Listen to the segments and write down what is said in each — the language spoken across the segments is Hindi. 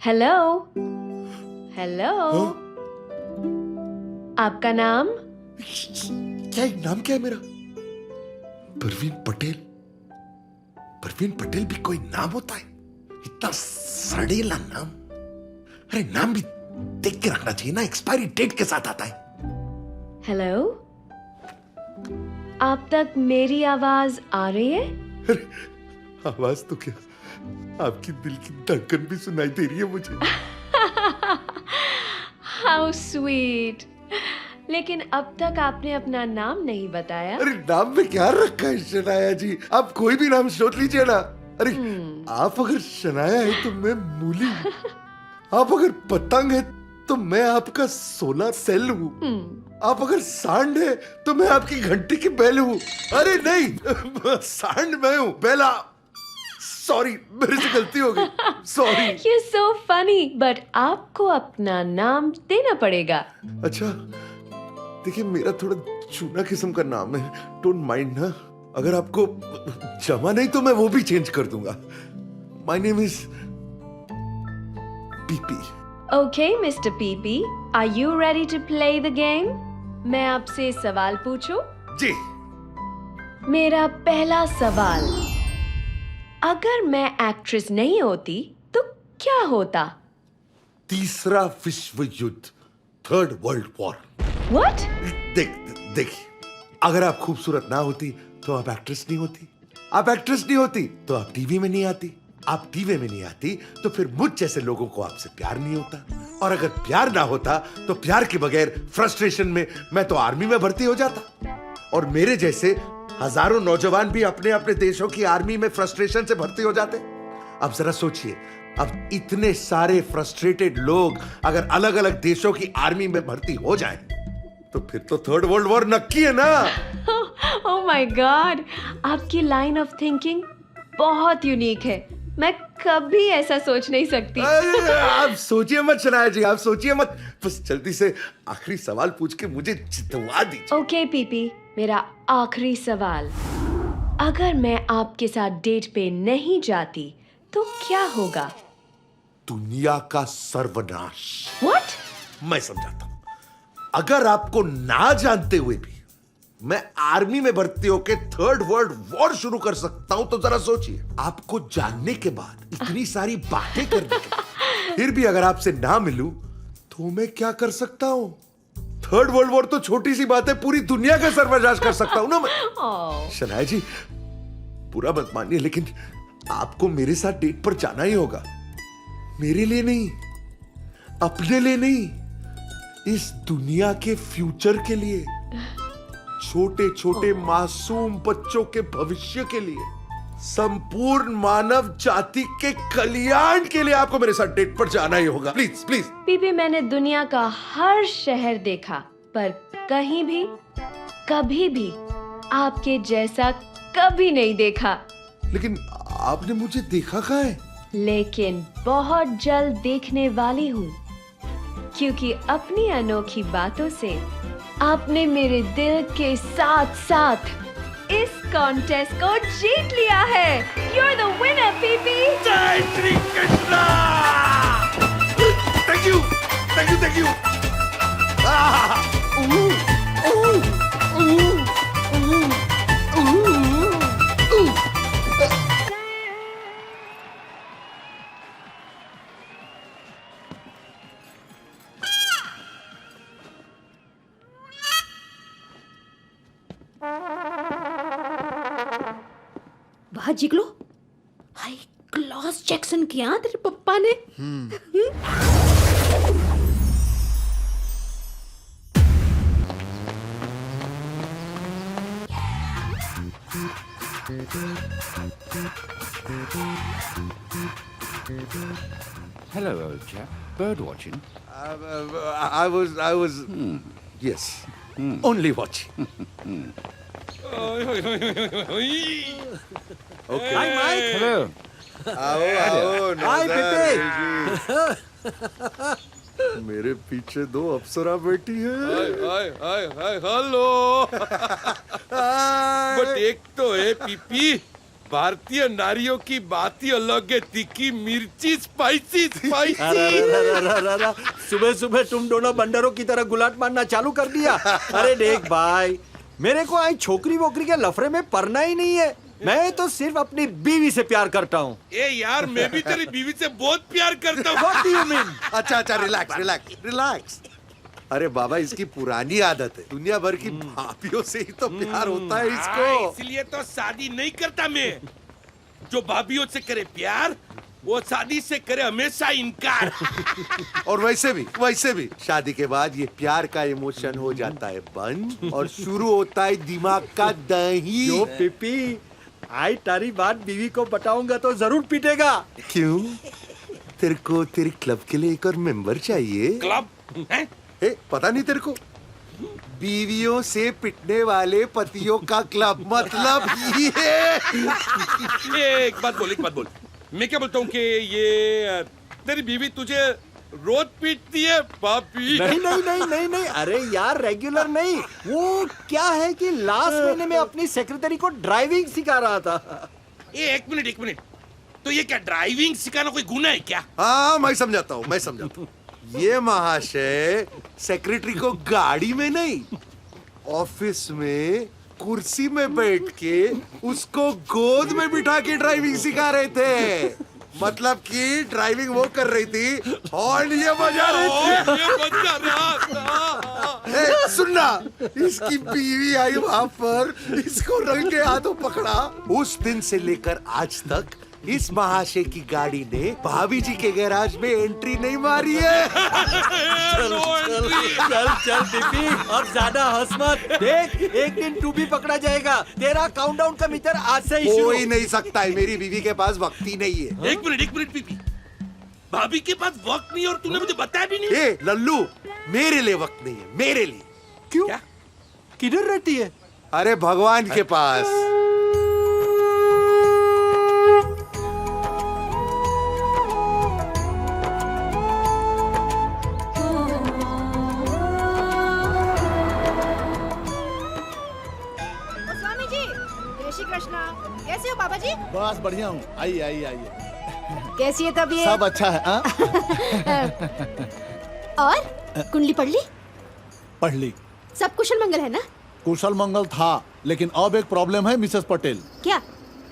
Hello hello. आपका नाम? क्या नाम क्या है मेरा? परवीन पटेल। परवीन पटेल भी कोई नाम होता है? इतना सड़ेला नाम। अरे नाम भी देख के रखना चाहिए ना, एक्सपायरी डेट के साथ आता है। हेलो, आप तक मेरी आवाज आ रही है? अरे आवाज तो क्या, आपकी दिल की धड़कन भी सुनाई दे रही है मुझे। How sweet. लेकिन अब तक आपने अपना नाम नहीं बताया। अरे नाम में क्या रखा है शनाया जी? आप कोई भी नाम सोच लीजिए ना। अरे आप अगर शनाया है तो मैं मूली हूँ। आप अगर पतंग है तो मैं आपका सोलर सेल हूँ। आप अगर सांड है तो मैं आपकी घंटी की बेल हूँ। अरे नहीं, सांड मैं हूँ, बेला। सॉरी, मेरे से गलती हो गई। Sorry. You're so funny, but आपको अपना नाम देना पड़ेगा। अच्छा, देखिए मेरा थोड़ा चूना किस्म का नाम है, डोंट माइंड ना। अगर आपको जमा नहीं तो मैं वो भी चेंज कर दूंगा। My name is PP. Okay, Mr. PP, are you ready to play the game? मैं आपसे सवाल पूछूं? जी। मेरा पहला सवाल, अगर मैं एक्ट्रेस नहीं होती तो क्या होता? तीसरा विश्व युद्ध, थर्ड वर्ल्ड वॉर। What? देखिए, अगर आप खूबसूरत ना होती तो आप एक्ट्रेस नहीं होती। आप एक्ट्रेस नहीं होती तो आप टीवी में नहीं आती। आप टीवी में नहीं आती तो फिर मुझ जैसे लोगों को आपसे प्यार नहीं होता। और अगर प्यार ना होता तो प्यार के बगैर फ्रस्ट्रेशन में मैं तो आर्मी में भर्ती हो जाता। और मेरे जैसे हजारों नौजवान भी अपने अपने देशों की आर्मी में फ्रस्ट्रेशन से भर्ती हो जाते। अब जरा सोचिए, अब इतने सारे फ्रस्ट्रेटेड लोग अगर अलग अलग देशों की आर्मी में भर्ती हो जाएं, तो फिर तो थर्ड वर्ल्ड वॉर नक्की है ना। Oh my God, आपकी लाइन ऑफ थिंकिंग बहुत यूनिक है। मैं कभी ऐसा सोच नहीं सकती। अरे, आप सोचिए मत शनाया जी, आप सोचिए मत। बस जल्दी से आखिरी सवाल पूछ के मुझे जितवा दीजिए। ओके पीपी, मेरा आखिरी सवाल, अगर मैं आपके साथ डेट पे नहीं जाती तो क्या होगा? दुनिया का सर्वनाश। What? मैं समझाता हूं। अगर आपको ना जानते हुए भी मैं आर्मी में भर्ती होकर थर्ड वर्ल्ड वॉर शुरू कर सकता हूं, तो जरा सोचिए, आपको जानने के बाद, इतनी सारी बातें करने के बाद, फिर भी अगर आपसे ना मिलूं तो मैं क्या कर सकता हूं? थर्ड वर्ल्ड वॉर तो छोटी सी बात है, पूरी दुनिया का सर्वनाश कर सकता हूं ना मैं। शनाया जी, बुरा मत मानिए, लेकिन आपको मेरे साथ डेट पर जाना ही होगा। मेरे लिए नहीं, अपने लिए नहीं, इस दुनिया के फ्यूचर के लिए, छोटे छोटे मासूम बच्चों के भविष्य के लिए, संपूर्ण मानव जाति के कल्याण के लिए आपको मेरे साथ डेट पर जाना ही होगा। Please please. पीपी, मैंने दुनिया का हर शहर देखा, पर कहीं भी, कभी भी आपके जैसा कभी नहीं देखा। लेकिन आपने मुझे देखा कहाँ है? लेकिन बहुत जल्द देखने वाली हूँ, क्योंकि अपनी अनोखी बातों से आपने मेरे दिल के साथ साथ इस कॉन्टेस्ट को जीत लिया है। You're the winner, PP. जय Shri Krishna. Thank you, thank you, thank you. वाह जिगलो, हाय क्लॉस जैक्सन किया तेरे पप्पा ने। Hello, old chap. Bird watching? I was, yes, only watching. Okay. Hi, Mike. Hello. आओ Hi, मेरे पीछे दो अप्सरा बैठी है। Hi hello. बट एक तो है पीपी, भारतीय नारियों की बात ही अलग है। तीखी मिर्ची, स्पाइसी अरे सुबह सुबह तुम दोनों बंदरों की तरह गुलाट मारना चालू कर दिया। अरे देख भाई, मेरे को आई छोकरी वोकरी के लफड़े में पड़ना ही नहीं है। मैं तो सिर्फ अपनी बीवी से प्यार करता हूँ। ए यार, मैं भी तेरी बीवी से बहुत प्यार करता हूँ। What do you mean? अच्छा रिलैक्स रिलैक्स रिलैक्स। अरे बाबा, इसकी पुरानी आदत है, दुनिया भर की भाभियों से ही तो प्यार होता है इसको। इसलिए तो शादी नहीं करता मैं। जो भाभियों से करे प्यार, वो शादी से करे हमेशा इनकार। और वैसे भी शादी के बाद ये प्यार का इमोशन हो जाता है बंद और शुरू होता है दिमाग का दही। जो पिपी, आई तारी बात बीवी को बताऊंगा तो जरूर पीटेगा। क्यों? तेरे को तेरे क्लब के लिए एक और मेंबर चाहिए? क्लब है? पता नहीं तेरे को? बीवियों से पिटने वाले पतियों का क्लब, मतलब ये। एक बात बोल। मैं क्या बोलता हूँ कि ये तेरी बीवी तुझे रोज पीटती है पापी? नहीं, अरे यार रेगुलर नहीं। वो क्या है कि लास्ट महीने में अपनी सेक्रेटरी को ड्राइविंग सिखा रहा था। ये एक मिनट, तो ये क्या ड्राइविंग सिखाना कोई गुनाह है क्या? हाँ, मैं समझाता हूँ। ये महाशय सेक्रेटरी को गाड़ी में नहीं, ऑफिस में कुर्सी में बैठ के उसको गोद में बिठा के ड्राइविंग सिखा रहे थे। मतलब कि ड्राइविंग वो कर रही थी और ये बजा रही थी। सुनना, इसकी बीवी आई वहां पर, इसको रंगे हाथों पकड़ा। उस दिन से लेकर आज तक इस महाशय की गाड़ी ने भाभी जी के गैराज में एंट्री नहीं मारी है। चल दीपी, अब ज्यादा हंस मत। देख, एक दिन तू भी पकड़ा जाएगा। तेरा काउंटडाउन का मीटर आज से ही शुरू। हो ही नहीं सकता है, मेरी बीवी के पास वक्त ही नहीं है। एक मिनट पीपी, भाभी के पास वक्त नहीं और तूने मुझे बताया भी नहीं। ए लल्लू, मेरे लिए वक्त नहीं है, मेरे लिए। क्यों? क्या? किधर रहती है? अरे भगवान के पास। कृष्णा, कैसे हो बाबा जी? बस बढ़िया हूँ। आइए। कैसी है तबीयत? सब अच्छा है। और कुंडली पढ़ ली? पढ़ ली। सब कुशल मंगल है ना? कुशल मंगल था, लेकिन अब एक प्रॉब्लम है मिसेस पटेल। क्या?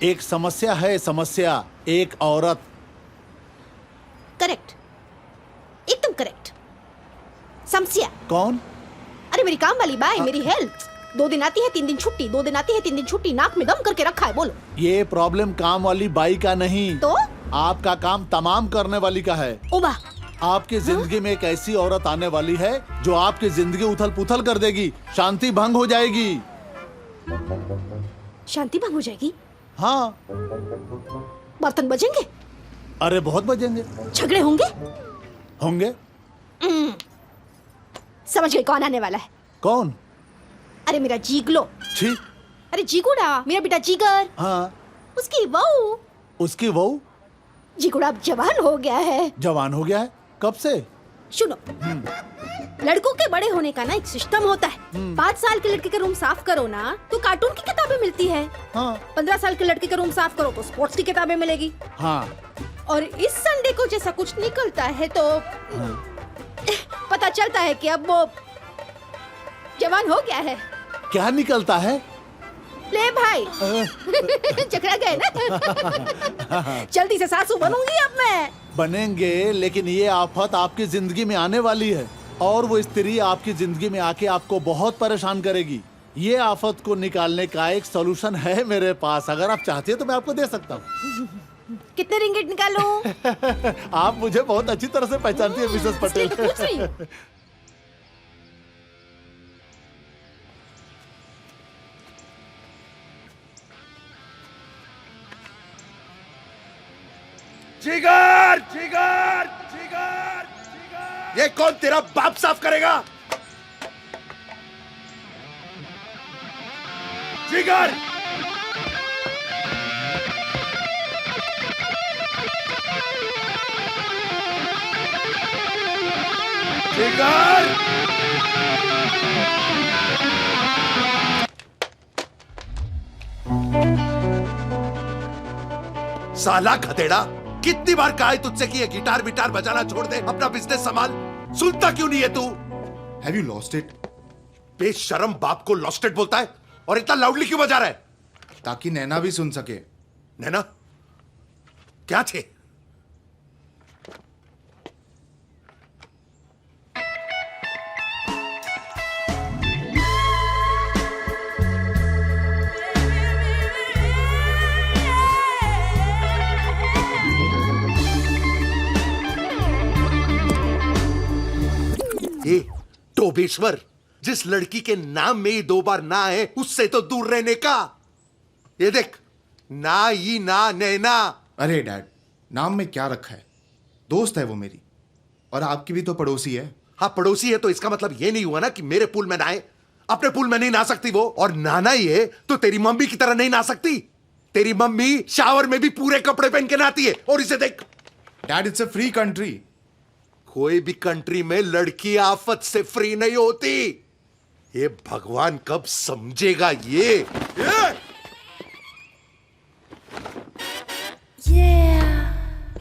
एक समस्या है, समस्या। एक औरत। करेक्ट, एकदम करेक्ट। समस्या कौन? अरे मेरी काम वाली बाई, मेरी हेल्थ। 2 दिन आती है 3 दिन छुट्टी, 2 दिन आती है 3 दिन छुट्टी, नाक में दम करके रखा है। बोलो। ये प्रॉब्लम काम वाली बाई का नहीं, तो आपका काम तमाम करने वाली का है। ओबा, आपकी जिंदगी में एक ऐसी औरत आने वाली है जो आपकी जिंदगी उथल पुथल कर देगी, शांति भंग हो जाएगी। शांति भंग हो जाएगी? हाँ। बर्तन बजेंगे? अरे बहुत बजेंगे। झगड़े होंगे? होंगे। समझ गई कौन आने वाला है। कौन? अरे मेरा जीगलो। छी। अरे जीगुड़ा, मेरा बेटा जीगर। हाँ। उसकी बहू। उसकी बहू? जीगुड़ा अब जवान हो गया है। जवान हो गया है? कब से? सुनो, लड़कों के बड़े होने का ना एक सिस्टम होता है। 5 साल के लड़के का रूम साफ करो ना तो कार्टून की किताबें मिलती है। हाँ। 15 साल के लड़के का रूम साफ करो तो स्पोर्ट्स की किताबें मिलेगी। हाँ। और इस संडे को जैसा कुछ निकलता है तो पता चलता है कि अब वो जवान हो गया है। क्या निकलता है? ले भाई, चकरा गए ना। जल्दी से सासू बनूंगी अब मैं। बनेंगे, लेकिन ये आफत आपकी जिंदगी में आने वाली है और वो स्त्री आपकी जिंदगी में आके आपको बहुत परेशान करेगी। ये आफत को निकालने का एक सॉल्यूशन है मेरे पास। अगर आप चाहती है तो मैं आपको दे सकता हूँ। कितने रिंगिट निकालूं? आप मुझे बहुत अच्छी तरह से पहचानती है मिसेस पटेल। इसलिए तो पूछ रही हूं। जिगर जिगर जिगर जिगर। ये कौन तेरा बाप साफ करेगा? जिगर। जिगर। साला गधेड़ा, कितनी बार कहा है तुझसे कि ये गिटार विटार बजाना छोड़ दे, अपना बिजनेस संभाल। सुनता क्यों नहीं है तू? Have you lost it? बेशरम बाप को लॉस्टेड बोलता है और इतना लाउडली क्यों बजा रहा है? ताकि नैना भी सुन सके। नैना क्या थे? ये टोबेश्वर, जिस लड़की के नाम में ही 2 बार ना है उससे तो दूर रहने का। ये देख, ना ही ना नैना। अरे डैड, नाम में क्या रखा है? दोस्त है वो मेरी, और आपकी भी तो पड़ोसी है। हाँ पड़ोसी है तो इसका मतलब ये नहीं हुआ ना कि मेरे पूल में नहाए। अपने पूल में नहीं नहा सकती वो, और नहाना ही है तो तेरी मम्मी की तरह नहीं नहा सकती। तेरी मम्मी शावर में भी पूरे कपड़े पहन के नहाती है, और इसे देख। Dad, it's a free country. कोई भी कंट्री में लड़की आफत से फ्री नहीं होती। ये भगवान कब समझेगा ये?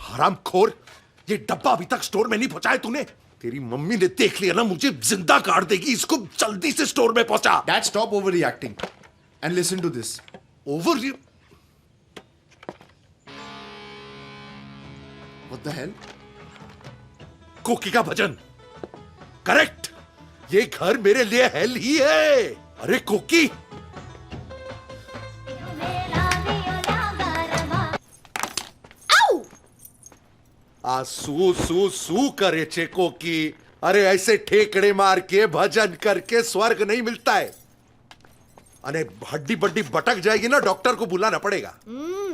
हरामखोर, ये डब्बा अभी तक स्टोर में नहीं पहुंचाया तूने। तेरी मम्मी ने देख लिया ना मुझे जिंदा काट देगी। इसको जल्दी से स्टोर में पहुंचा। Dad, stop overreacting and listen to this. Over? What the hell? Koki का भजन। करेक्ट, ये घर मेरे लिए हेल ही है। अरे कोकी, आ सू सू सू करे छे कोकी। अरे ऐसे ठेकड़े मार के भजन करके स्वर्ग नहीं मिलता है। अरे हड्डी बड्डी बटक जाएगी ना, डॉक्टर को बुलाना पड़ेगा।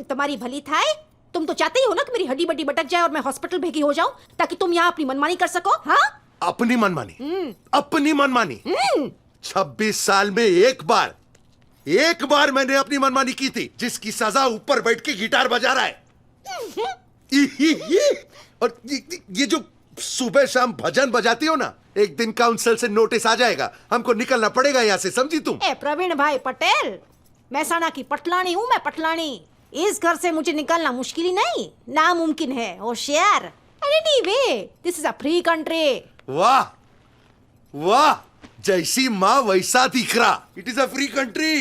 तुम्हारी भली थाए। तुम तो चाहते ही हो ना कि मेरी हड्डी बड्डी बटक जाए और मैं हॉस्पिटल भेगी हो जाऊं, ताकि तुम यहाँ अपनी मनमानी कर सको। हाँ, अपनी मनमानी? अपनी मनमानी? 26 साल में एक बार मैंने अपनी मनमानी की थी, जिसकी सजा ऊपर बैठ के गिटार बजा रहा है। और ये जो सुबह शाम भजन बजाती हो ना, एक दिन काउंसिल से नोटिस आ जाएगा, हमको निकलना पड़ेगा यहाँ से, समझी तुम? ए प्रवीण भाई पटेल, महसाणा की पटलानी हूँ मैं, पटलानी। इस घर से मुझे निकलना मुश्किल ही नहीं, नामुमकिन है, होशियार। Anyway, this is a free country. वाह वाह, जैसी माँ वैसा दिखरा। It is a free country.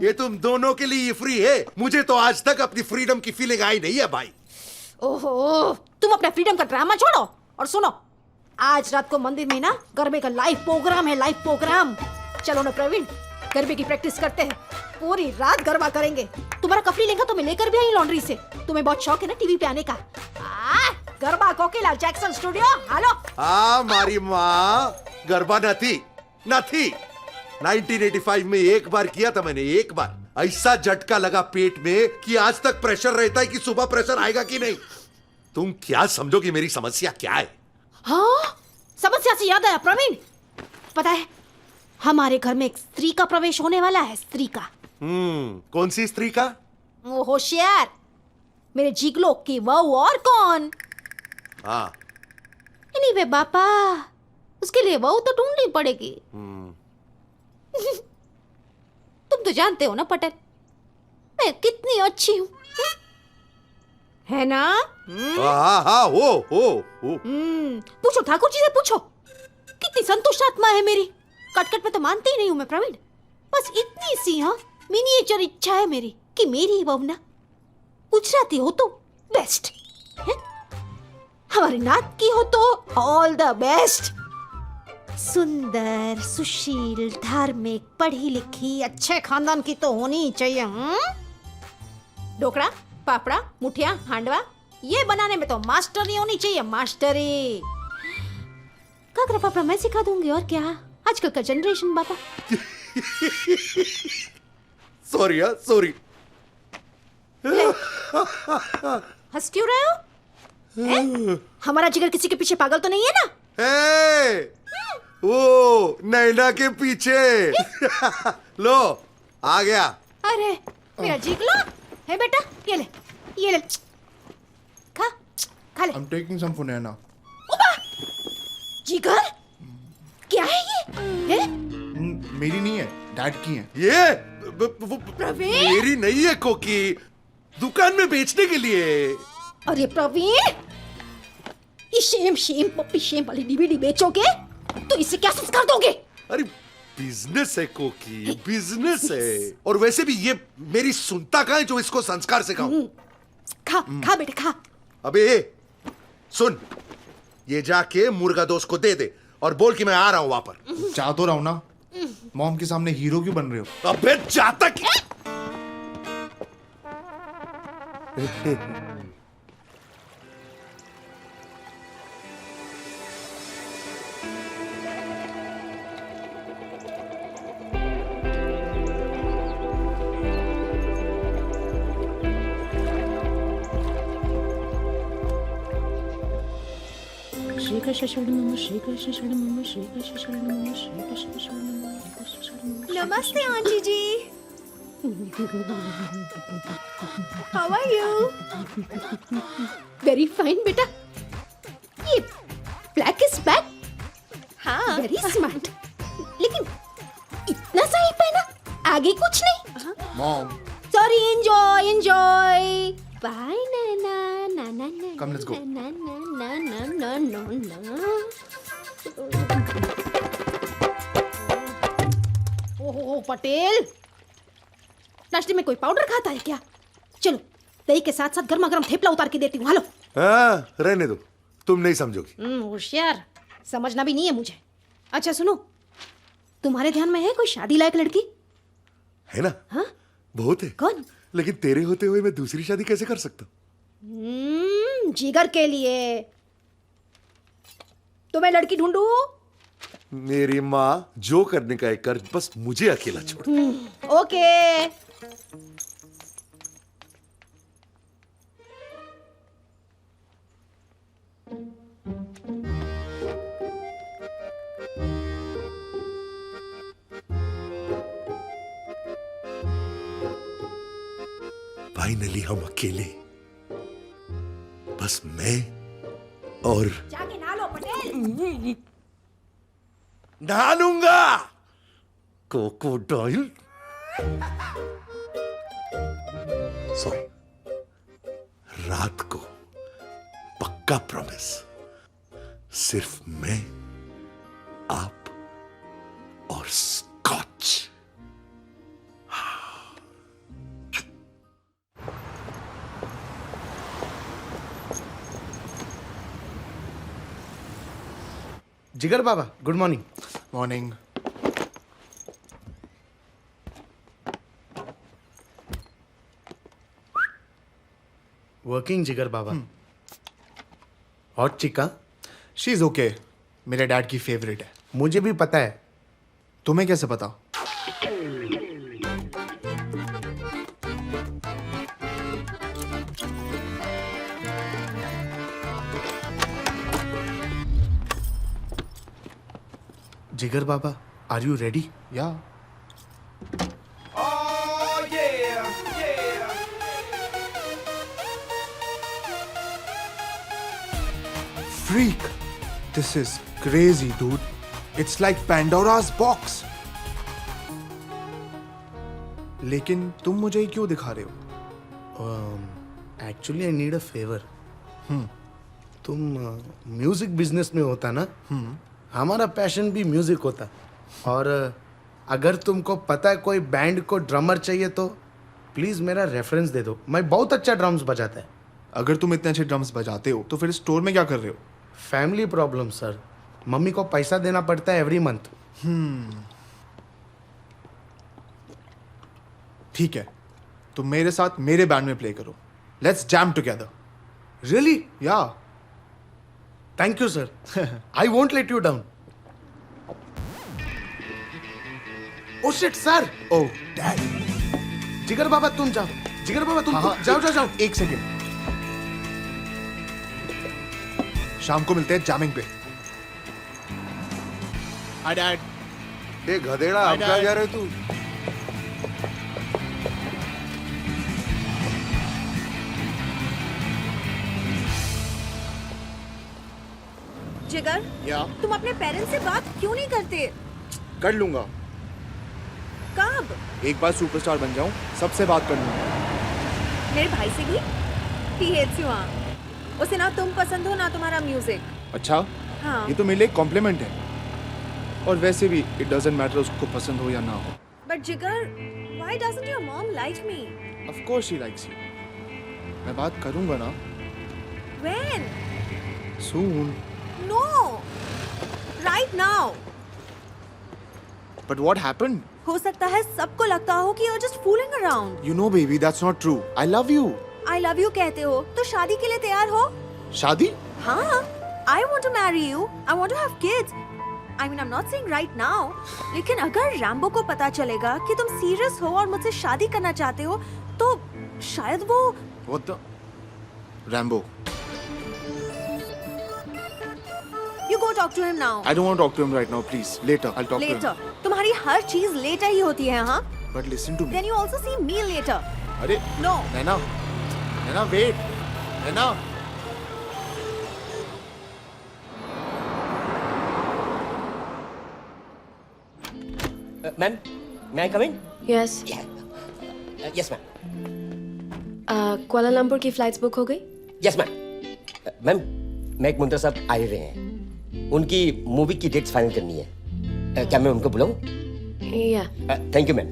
ये तुम दोनों के लिए फ्री है। मुझे तो आज तक अपनी फ्रीडम की फीलिंग आई नहीं है भाई। ओहो, तुम अपने फ्रीडम का ड्रामा छोड़ो और सुनो, आज रात को मंदिर में ना गरबे का लाइव प्रोग्राम है, लाइव प्रोग्राम। चलो ना प्रवीण, गरबे की प्रैक्टिस करते हैं, पूरी रात गरबा करेंगे। तुम्हारा कपड़ी लेंगे तो मैं लेकर भी आई लॉन्ड्री से। तुम्हें बहुत शौक है ना टीवी पे आने का। गरबा कोकिला जैक्सन स्टूडियो, हेलो। हाँ मारी माँ, गरबा न थी 1985 में एक बार किया था मैंने, एक बार। ऐसा झटका लगा पेट में कि आज तक प्रेशर रहता है कि सुबह प्रेशर आएगा कि नहीं। तुम क्या समझोगी मेरी समस्या क्या है? हाँ, समस्या से याद आया प्रवीण, पता है हमारे घर में एक स्त्री का प्रवेश होने वाला है। स्त्री का? कौन सी स्त्री का? वो होशियार, मेरे जिगलो की वहू, और कौन? हाँ। एनीवे बापा, उसके लिए वहू तो ढूंढनी पड़ेगी। तुम तो जानते हो ना पटेल, मैं कितनी अच्छी हूँ, है ना? हाँ हाँ, हो। पूछो ठाकुर जी से, पूछो कितनी संतुष्ट आत्मा है मेरी। कटकट में तो मानती ही नहीं हूँ मैं प्रवीण। बस इतनी सी मिनिएचर इच्छा है मेरी कि मेरी बहू ना गुजराती हो तो बेस्ट, हमारे नात की हो तो ऑल द बेस्ट। सुंदर, सुशील, धार्मिक, पढ़ी लिखी, अच्छे खानदान की तो होनी ही चाहिए। ढोकड़ा, पापड़ा, मुठिया, हांडवा, ये बनाने में तो मास्टरी होनी चाहिए, मास्टरी। काकरा पापड़ा मैं सिखा दूंगी, और क्या, आजकल का जनरेशन बाबा। सॉरी। हंस क्यों रहे हो? हमारा जिगर किसी के पीछे पागल तो नहीं है ना? वो नैना के पीछे। लो आ गया। अरे मेरा जिगलो है बेटा, ये ले खा ले। I'm taking some for Naina. जिगर क्या है ये? मेरी नहीं है, डैड की है। ये प्रवीण? मेरी नहीं है कोकी, दुकान में बेचने के लिए। अरे प्रवीण, ये शेम शेम पप्पी शेम वाली डीवीडी बेचोगे तो इससे क्या संस्कार दोगे? अरे बिजनेस है कोकी, बिजनेस है। और वैसे भी ये मेरी सुनता कहाँ है जो इसको संस्कार सिखाऊं? खा खा बेटे खा। अबे सुन, ये जाके मुर्गा दोस्त को दे दे और बोल कि मैं आ रहा हूं वहां पर। जा तो रहा हूं ना, मॉम के सामने हीरो क्यों बन रहे हो? अबे जाता क्या? नमस्ते aunty ji. How are you? Very fine बेटा। ये ब्लैक इज बैक। हाँ। Very smart. लेकिन इतना सा ही पहना, आगे कुछ नहीं। Mom, sorry, enjoy enjoy. Bye नाना नाना ना। Come, let's go. ना ना ना ना ना ना। ओहो पटेल, नाश्ते में कोई पाउडर खाता है क्या? चलो दही के साथ साथ गर्मा गर्म थेपला उतार के देती हूँ। हेलो। हाँ, रहने दो, तुम नहीं समझोगी। होशियार, समझना भी नहीं है मुझे। अच्छा सुनो, तुम्हारे ध्यान में है कोई शादी लायक लड़की? है ना? हाँ? बहुत है। कौन? लेकिन तेरे होते हुए मैं दूसरी शादी कैसे कर सकता हूँ? जिगर के लिए तो मैं लड़की ढूंढूं? मेरी माँ जो करने का है कर, बस मुझे अकेला छोड़। ओके। फाइनली हम अकेले, बस मैं और जाके नहा लो पटेल। नहा लूंगा। क्रोकोडाइल। सॉरी, रात को पक्का प्रॉमिस, सिर्फ मैं, आप और स्कॉच। जिगर बाबा, गुड मॉर्निंग। मॉर्निंग। वर्किंग जिगर बाबा। हॉट चिका। शी इज ओके, मेरे डैड की फेवरेट है। मुझे भी पता है। तुम्हें कैसे पता? जिगर बाबा, आर यू रेडी? या। Freak! This is crazy, dude. It's like Pandora's box. लेकिन तुम मुझे ही क्यों दिखा रहे हो? Actually I need a favour. तुम म्यूजिक बिजनेस में होता ना, हमारा पैशन भी म्यूजिक होता। और अगर तुमको पता है कोई बैंड को ड्रमर चाहिए तो प्लीज मेरा रेफरेंस दे दो। मैं बहुत अच्छा ड्रम्स बजाता है। अगर तुम इतने अच्छे ड्रम्स बजाते हो तो फिर स्टोर में क्या कर रहे हो? फैमिली प्रॉब्लम सर, मम्मी को पैसा देना पड़ता है एवरी मंथ। ठीक है, तुम मेरे साथ मेरे बैंड में प्ले करो। Let's jam together. Really? Yeah. Thank you sir, I won't let you down. Oh shit sir. Oh dad. Jigar बाबा तुम जाओ। जिगर बाबा तुम हाँ, जाओ जाओ जाओ। एक सेकेंड। शाम को मिलते हैं जैमिंग पे। Hi dad. ये गधेड़ा, अब कहाँ जा रहे तू? जिगर, या। तुम अपने पेरेंट्स से बात क्यों नहीं करते? कर लूंगा, कब? एक बार सुपरस्टार बन जाऊं सबसे बात कर लूंगा। मेरे भाई से भी? He hates you, हाँ। उसे ना तुम पसंद हो ना तुम्हारा म्यूजिक। अच्छा, हाँ। ये तो मेरे लिए कॉम्प्लीमेंट है। और वैसे भी इट डजंट मैटर उसको पसंद हो या ना हो। But जिगर, why doesn't your mom like me? Of course she likes you. मैं बात करूंगा ना। When? Soon. No! Right now! But what happened? हो सकता है सबको लगता हो कि you're just fooling around। You know baby, that's not true. I love you. I love you कहते हो तो शादी के लिए तैयार हो? शादी? हाँ, I want to marry you. I want to have kids. I mean, I'm not saying right now. लेकिन अगर रैम्बो को पता चलेगा कि तुम सीरियस हो और मुझसे शादी करना चाहते हो, तो शायद वो what the Rambo? You go talk to him now. I don't want to talk to him right now, please. Later, I'll talk Later. to him. तुम्हारी हर चीज लेटर ही होती है, हाँ? But listen to me. Then you also see me later. अरे No. Naina, Naina wait, Naina. Ma'am, may I come in? Yes, Yes, ma'am. Kuala Lumpur की फ्लाइट्स बुक हो गई? Yes, ma'am. मैम, मेक मुंतर साहब आए हुए हैं। उनकी मूवी की डेट्स फाइनल करनी है। क्या मैं उनको बुलाऊं? या थैंक यू मैम।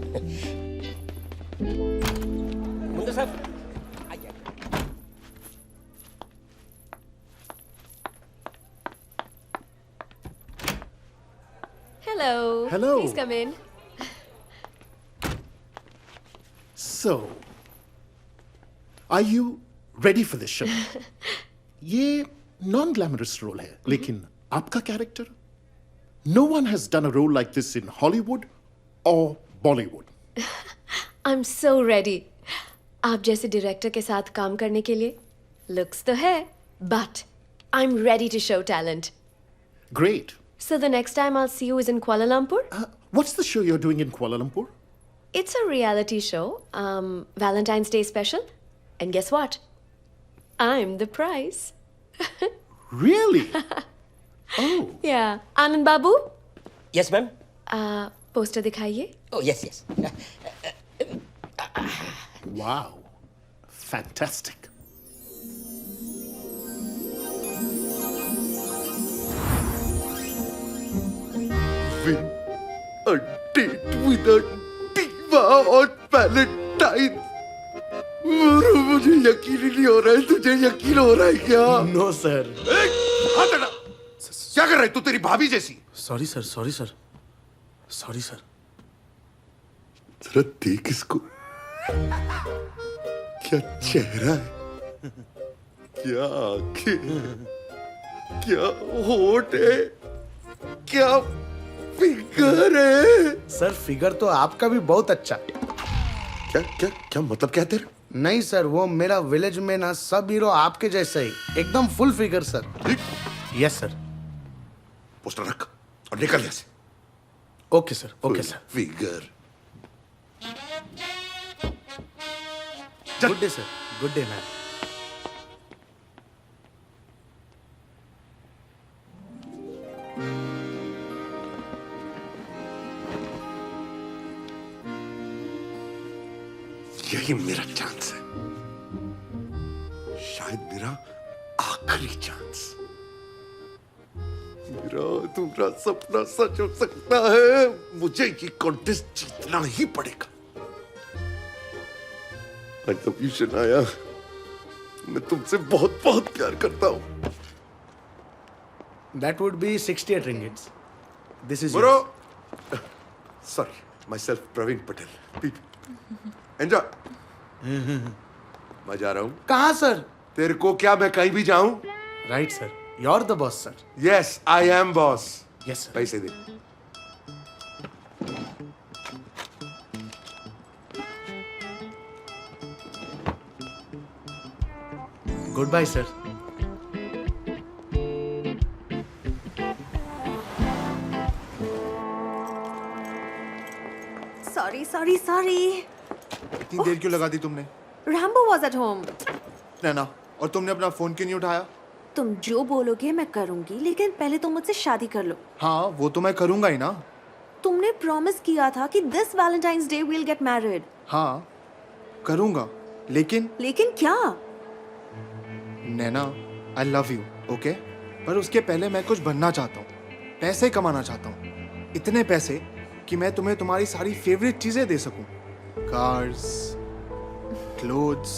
मुंतर साहब आइए। Hello. Hello. Please come in. So, are you ready for this show? ये नॉन ग्लैमरस रोल है, लेकिन आपका character, no one has done a role like this in Hollywood or Bollywood. I am so ready. आप जैसे डायरेक्टर के साथ काम करने के लिए। लुक्स तो है, but I am ready to show talent. Great. So the next time I'll see you is in Kuala Lumpur. What's the show you're doing in Kuala Lumpur? It's a reality show, Valentine's Day special. And guess what? I'm the prize. Really? Oh, Yeah. Anand Babu, yes ma'am. Poster दिखाइए। Oh yes yes. wow. Fantastic. Win a date with a diva on Valentine. मुझे यकीन ही नहीं हो रहा है, तुझे यकीन हो रहा है क्या? No sir. हाथ हटा। क्या कर रहा है तू? तेरी भाभी जैसी। Sorry sir, sorry sir, sorry sir. जरा देख इसको, क्या चेहरा है, क्या आंखें, क्या होठ है, क्या फिगर है। सर फिगर तो आपका भी बहुत अच्छा। क्या क्या क्या मतलब क्या है तेरा? नहीं सर, वो मेरा विलेज में ना सब हीरो आपके जैसे ही, एकदम full figure sir. Yes sir. Poster रख और निकल यहाँ से। Okay sir, okay sir. Figure. Good day sir, good day ma'am. यही मेरा चांस है, शायद मेरा आखिरी चांस। मेरा तुम्हारा सपना सच हो सकता है। मुझे ये कॉन्टेस्ट जीतना ही पड़ेगा। आई लव यू शनाया, मैं तुमसे बहुत बहुत प्यार करता हूँ। That would be 68 ringgits. This is bro, yours. Sorry, myself Praveen Patel. Enjoy. मैं जा रहा हूँ। कहाँ सर? तेरे को क्या मैं कहीं भी जाऊं? Right sir, you're the boss sir. Yes, I am boss. Yes sir. पैसे दे। Goodbye sir. Sorry, sorry, sorry. इतनी देर क्यों लगा दी तुमने? Rambo was at home. नैना, और तुमने अपना फोन क्यों नहीं उठाया? तुम जो बोलोगे मैं करूंगी, लेकिन पहले तुम मुझसे शादी कर लो। हाँ, वो तो मैं करूंगा ही ना। तुमने प्रॉमिस किया था कि this Valentine's Day we'll get married. हाँ, करूंगा। लेकिन क्या? नैना, आई लव यू, ओके? पर उसके पहले मैं कुछ बनना चाहता हूँ, पैसे कमाना चाहता हूँ, इतने पैसे कि मैं तुम्हें तुम्हारी सारी फेवरेट चीजें दे सकूं। Cars, clothes,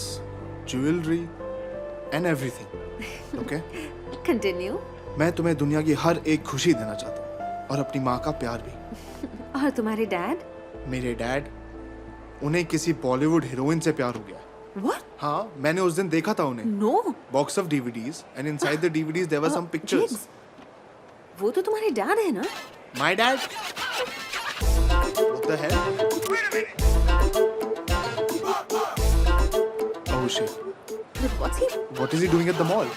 jewellery and everything, okay? Continue. मैं तुम्हें दुनिया की हर एक खुशी देना चाहता हूँ और अपनी माँ का प्यार भी। और तुम्हारे डैड? मेरे डैड, उन्हें किसी बॉलीवुड हीरोइन से प्यार हो गया। What? हाँ, मैंने उस दिन देखा था उन्हें। No. Box of DVDs and inside the DVDs there were some pictures. Jigs, वो तो तुम्हारे डैड है ना? My dad? What the hell? Oh shit. But what's he? What is he doing at the mall?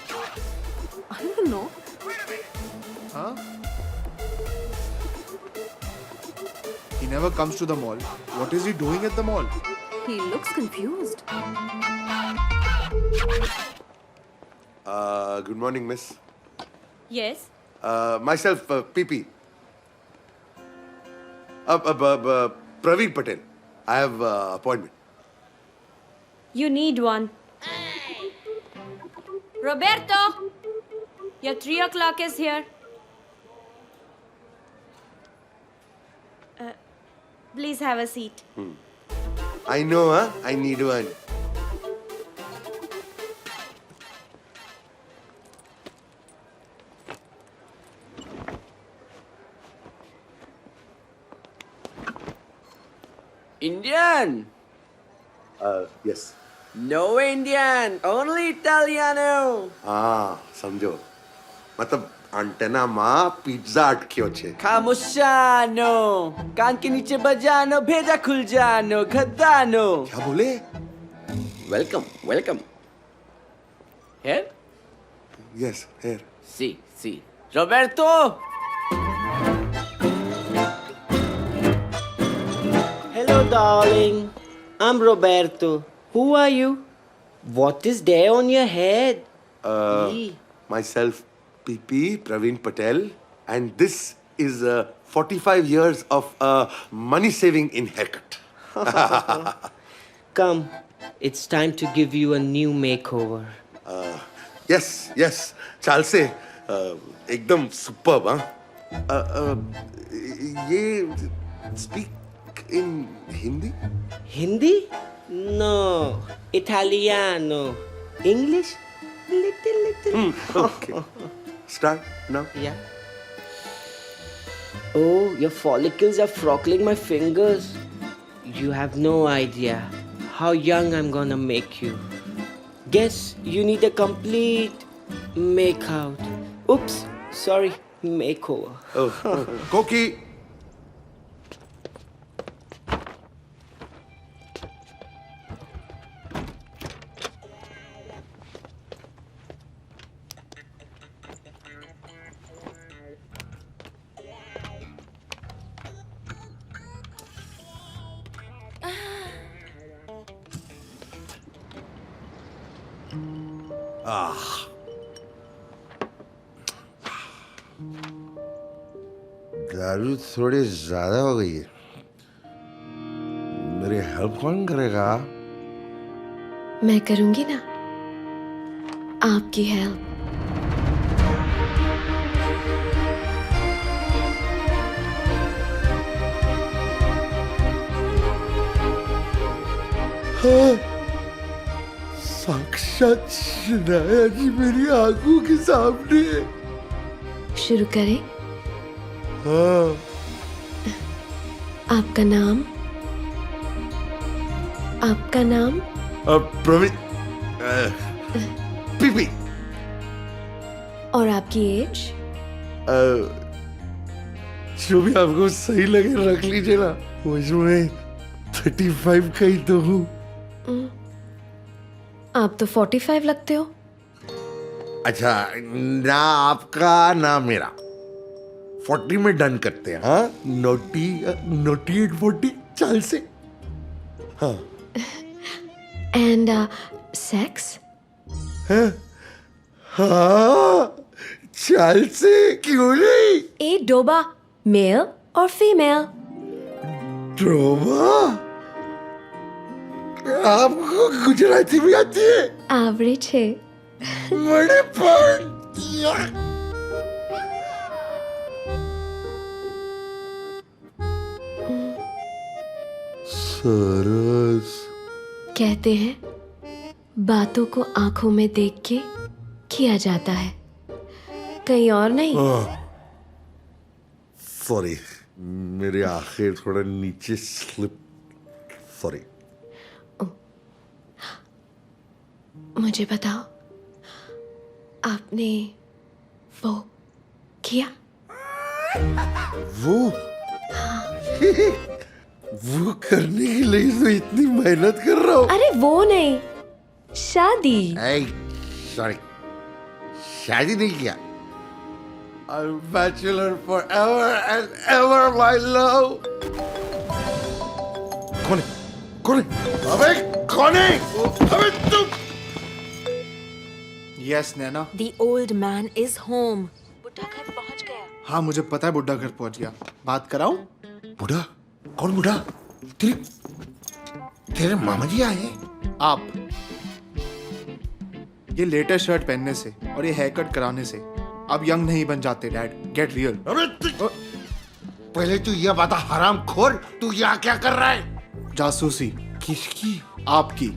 I don't know. Huh? He never comes to the mall. What is he doing at the mall? He looks confused. Good morning, miss. Yes. Myself, PP. Praveen Patel. I have appointment. You need one. Roberto, your 3 o'clock is here. Please have a seat. I know, huh? I need one. Indian? Yes. No Indian, only Italiano. हाँ, समझो. मतलब अंटेना माँ पिज्जा अटक्यो छे. Camusano, कान के नीचे बजानो, भेजा खुल जानो, खदानो. क्या बोले? Welcome, welcome. Here? Yes, here. See. Roberto! Hello, darling. I'm Roberto. Who are you? What is there on your head? Myself, PP, Praveen Patel, and this is 45 years of money saving in haircut. Come, it's time to give you a new makeover. Yes, चाल से एकदम सुपर्ब, हाँ. ये speak in Hindi? Hindi? No, Italiano. English? Little. Okay. Start now. Yeah. Oh, your follicles are frockling my fingers. You have no idea how young I'm gonna make you. Guess you need a complete makeout. Oops, sorry, makeover. Oh, Koki. दारू थोड़ी ज्यादा हो गई है. मेरी हेल्प कौन करेगा? मैं करूंगी ना आपकी हेल्प. हाँ, साक्षात शनाया जी मेरी आंखों के सामने. शुरू करें. हाँ. आपका नाम? प्रवीण, पीपी. और आपकी एज? जो भी आपको सही लगे रख लीजिए ना. मुझे 35 का ही तो हूँ. आप तो 45 लगते हो. अच्छा, ना आपका ना मेरा. 40 में डन करते हैं. हाँ, नोटी 40 चाल से. हाँ. And sex? हाँ, चाल से क्यों नहीं. ए डोबा, मेल और फीमेल? डोबा? आपको गुजराती भी आती है? एवरेज है। बड़े पान। सरस। कहते हैं बातों को आंखों में देख के किया जाता है, कहीं और नहीं। सॉरी, मेरी आंखें थोड़ा नीचे स्लिप। सॉरी। मुझे बताओ, आपने वो किया? वो वो करने के लिए तो इतनी मेहनत कर रहा हूँ। अरे वो नहीं, शादी। सॉरी, शादी नहीं किया। I'm bachelor forever and ever, my love. कौन है? कौन है? अबे कौन है? अबे तुम। Yes Naina. The old man is home. बुड्ढा घर पहुंच गया। हाँ मुझे पता है बुड्ढा घर पहुंच गया। बात कराऊं? बुढ़ा? कौन बुढ़ा? तेरे मामा जी आए हैं? आप। ये लेटेस्ट शर्ट पहनने से और ये हेयर कट कराने से आप यंग नहीं बन जाते डैड। Get real. अबे पहले तू ये बता हरामखोर, तू यहाँ क्या कर रहा है? जासूसी। किसकी? आपकी।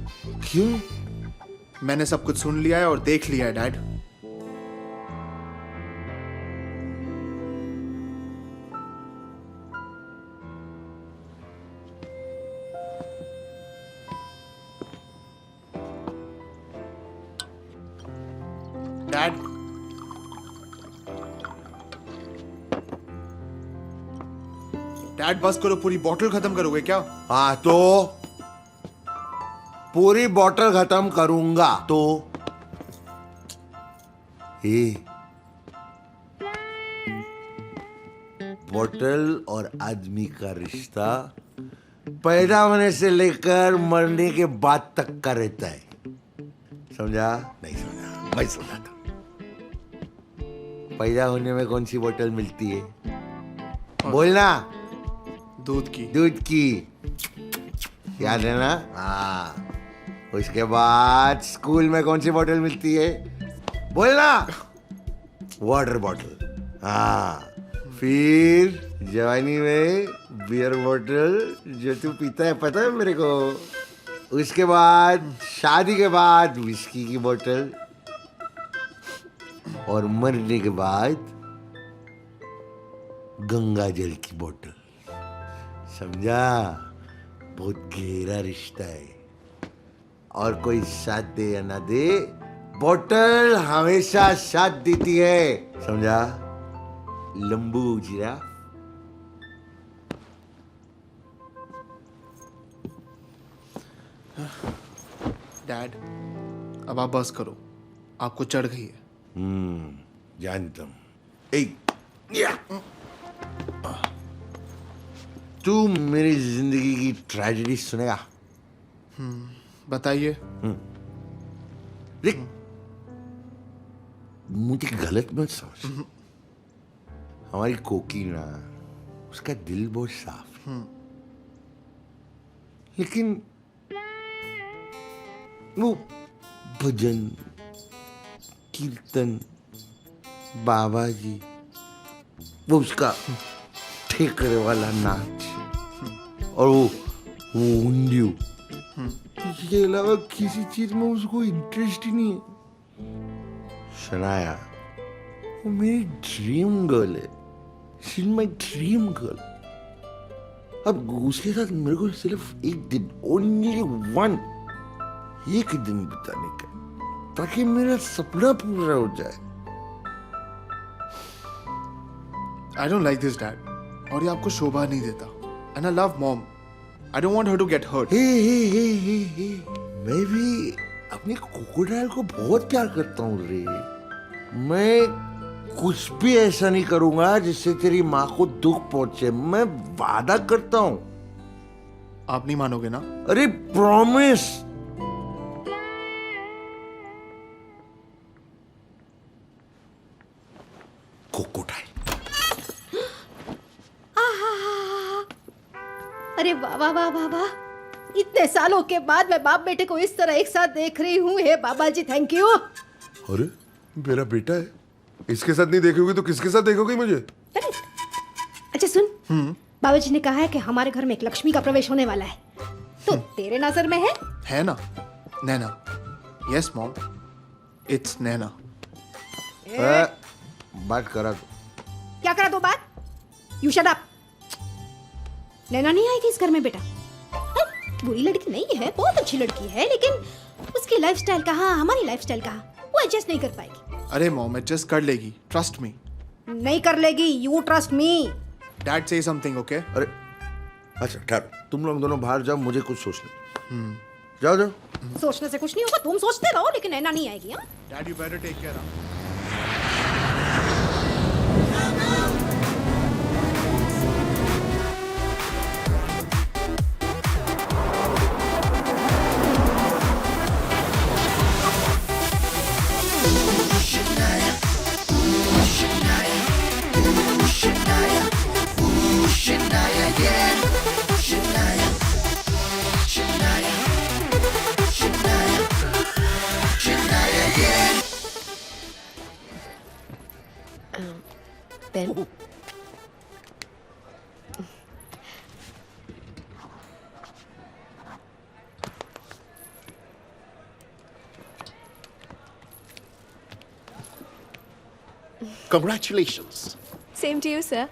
क्यों? मैंने सब कुछ सुन लिया है और देख लिया है डैड। डैड डैड बस करो, पूरी बोतल खत्म करोगे क्या? हाँ तो पूरी बोतल खत्म करूंगा तो बोतल और आदमी का रिश्ता पैदा होने से लेकर मरने के बाद तक का रहता है। समझा? नहीं समझा? मैं समझा था। पैदा होने में कौन सी बोतल मिलती है? बोलना। दूध की। दूध की, याद है ना? हाँ। उसके बाद स्कूल में कौन सी बोतल मिलती है? बोलना। वाटर बोतल। हाँ। फिर जवानी में बियर बोतल जो तू पीता है, पता है मेरे को। उसके बाद शादी के बाद विस्की की बोतल, और मरने के बाद गंगा जल की बोतल। समझा? बहुत गहरा रिश्ता है। और कोई साथ दे या ना दे, बोतल हमेशा साथ देती है। समझा? लंबू जिराफ। डैड अब आप बस करो, आपको चढ़ गई है। जानता हूं। तू मेरी जिंदगी की ट्रेजेडी सुनेगा? बताइए। देख, मुझे गलत मत समझ। हमारी कोकी ना, उसका दिल बहुत साफ है। लेकिन वो भजन कीर्तन बाबा जी, वो उसका ठेकरे वाला नाच और वो उंडियू, इसके अलावा किसी चीज में उसको इंटरेस्ट ही नहीं है। शनाया वो मेरी ड्रीम गर्ल है। She is my dream girl. अब उसके साथ मेरे को सिर्फ एक दिन, ओनली वन, एक दिन बिताने का, ताकि मेरा सपना पूरा हो जाए। I don't like this, Dad. और ये आपको शोभा नहीं देता। And I love Mom. I don't want her to get hurt. हे। मैं भी अपनी क्रोकोडाइल को बहुत प्यार करता हूँ रे। मैं कुछ भी ऐसा नहीं करूंगा जिससे तेरी माँ को दुख पहुंचे। मैं वादा करता हूँ। आप नहीं मानोगे ना? अरे प्रॉमिस। क्रोकोडाइल। अरे वाह वाह वाह वाह वाह, इतने सालों के बाद मैं बाप बेटे को इस तरह एक साथ देख रही हूँ। हे बाबा जी, थैंक यू। अरे मेरा बेटा है, इसके साथ नहीं देखोगी तो किसके साथ देखोगी मुझे? अच्छा सुन, बाबा जी ने कहा है कि हमारे घर में एक लक्ष्मी का प्रवेश होने वाला है, तो तेरे नजर में है ना? नैना। यस मॉम, इट्स नैना। बात करा तो क्या करा दो बात? You shut up. नैना नहीं आएगी इस घर में बेटा। बुरी लड़की नहीं है, बहुत अच्छी लड़की है, लेकिन उसकी लाइफस्टाइल कहाँ, हमारी लाइफस्टाइल कहाँ, वो एडजस्ट नहीं कर पाएगी। अरे मॉम, एडजस्ट कर लेगी, ट्रस्ट मी। नहीं कर लेगी, यू ट्रस्ट मी। डैड से समथिंग, ओके? अरे अच्छा ठहरो, तुम लोग दोनों बाहर जाओ, मुझे कुछ सोचने। जाओ जाओ। सोचने से कुछ नहीं होगा, तुम सोचते रहो, लेकिन नैना नहीं आएगी। हाँ? Dad you better take care. Ben. Congratulations. Same to you, sir.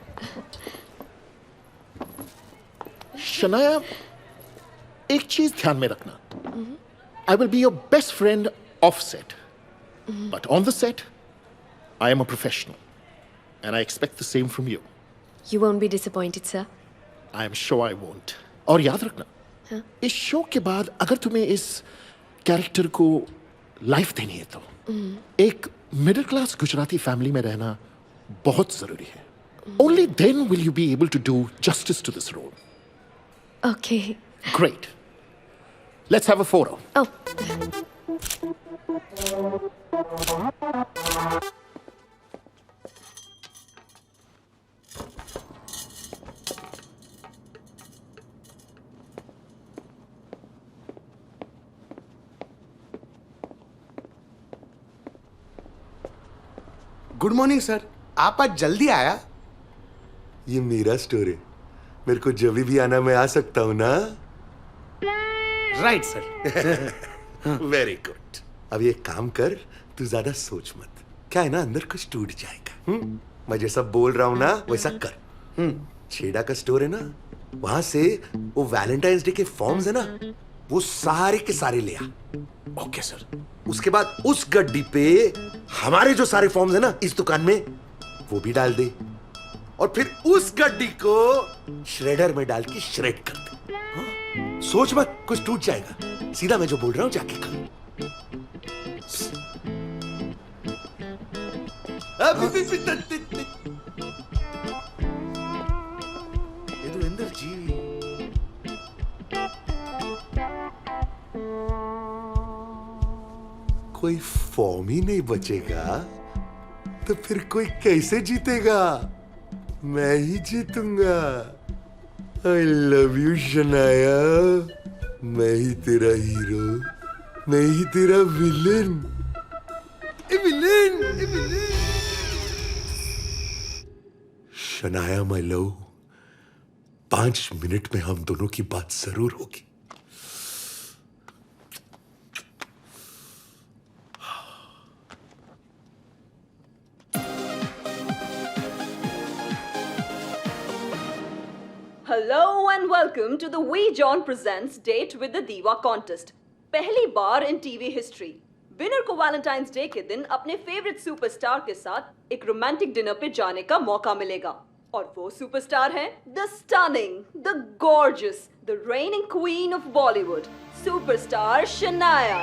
Shanaya, एक चीज ध्यान में रखना. I will be your best friend off set. But on the set, I am a professional. And I expect the same from you. You won't be disappointed, sir. I am sure I won't. और याद रखना, इस शो के बाद अगर तुम्हें इस कैरेक्टर को लाइफ देनी है तो एक मिडिल क्लास गुजराती फैमिली में रहना बहुत जरूरी है. Only then will you be able to do justice to this role. Okay. Great. Let's have a photo. Oh. Good morning sir, आप आज जल्दी आया. ये मेरा स्टोर है, मेरे को जब भी आना मैं आ सकता हूँ ना. Right sir. Very good. अब ये काम कर, तू ज्यादा सोच मत. क्या है ना, अंदर कुछ टूट जाएगा. मैं जैसा बोल रहा हूँ ना वैसा कर. छेड़ा का स्टोर है ना, वहां से वो वैलेंटाइंस डे के फॉर्म्स है ना, वो सारे के सारे ले आ. Okay sir. उसके बाद उस गड्डी पे हमारे जो सारे फॉर्म्स है ना इस दुकान में, वो भी डाल दे. और फिर उस गड्डी को श्रेडर में डाल के श्रेड कर दे. सोच मत, कुछ टूट जाएगा. सीधा मैं जो बोल रहा हूं जाके कर. यदुवेंद्र जी, कोई फॉर्म ही नहीं बचेगा तो फिर कोई कैसे जीतेगा? मैं ही जीतूंगा. I love you Shanaya. मैं ही तेरा हीरो, मैं ही तेरा villain. Villain. Shanaya my love, 5 minute में हम दोनों की बात जरूर होगी. Hello and welcome to the We John Presents Date with the Diva contest. पहली बार in TV history. विनर को वैलेंटाइंस डे के दिन अपने फेवरेट सुपरस्टार के साथ एक रोमांटिक डिनर पे जाने का मौका मिलेगा. और वो सुपरस्टार हैं the stunning, the gorgeous, the reigning queen of Bollywood, superstar Shanaya.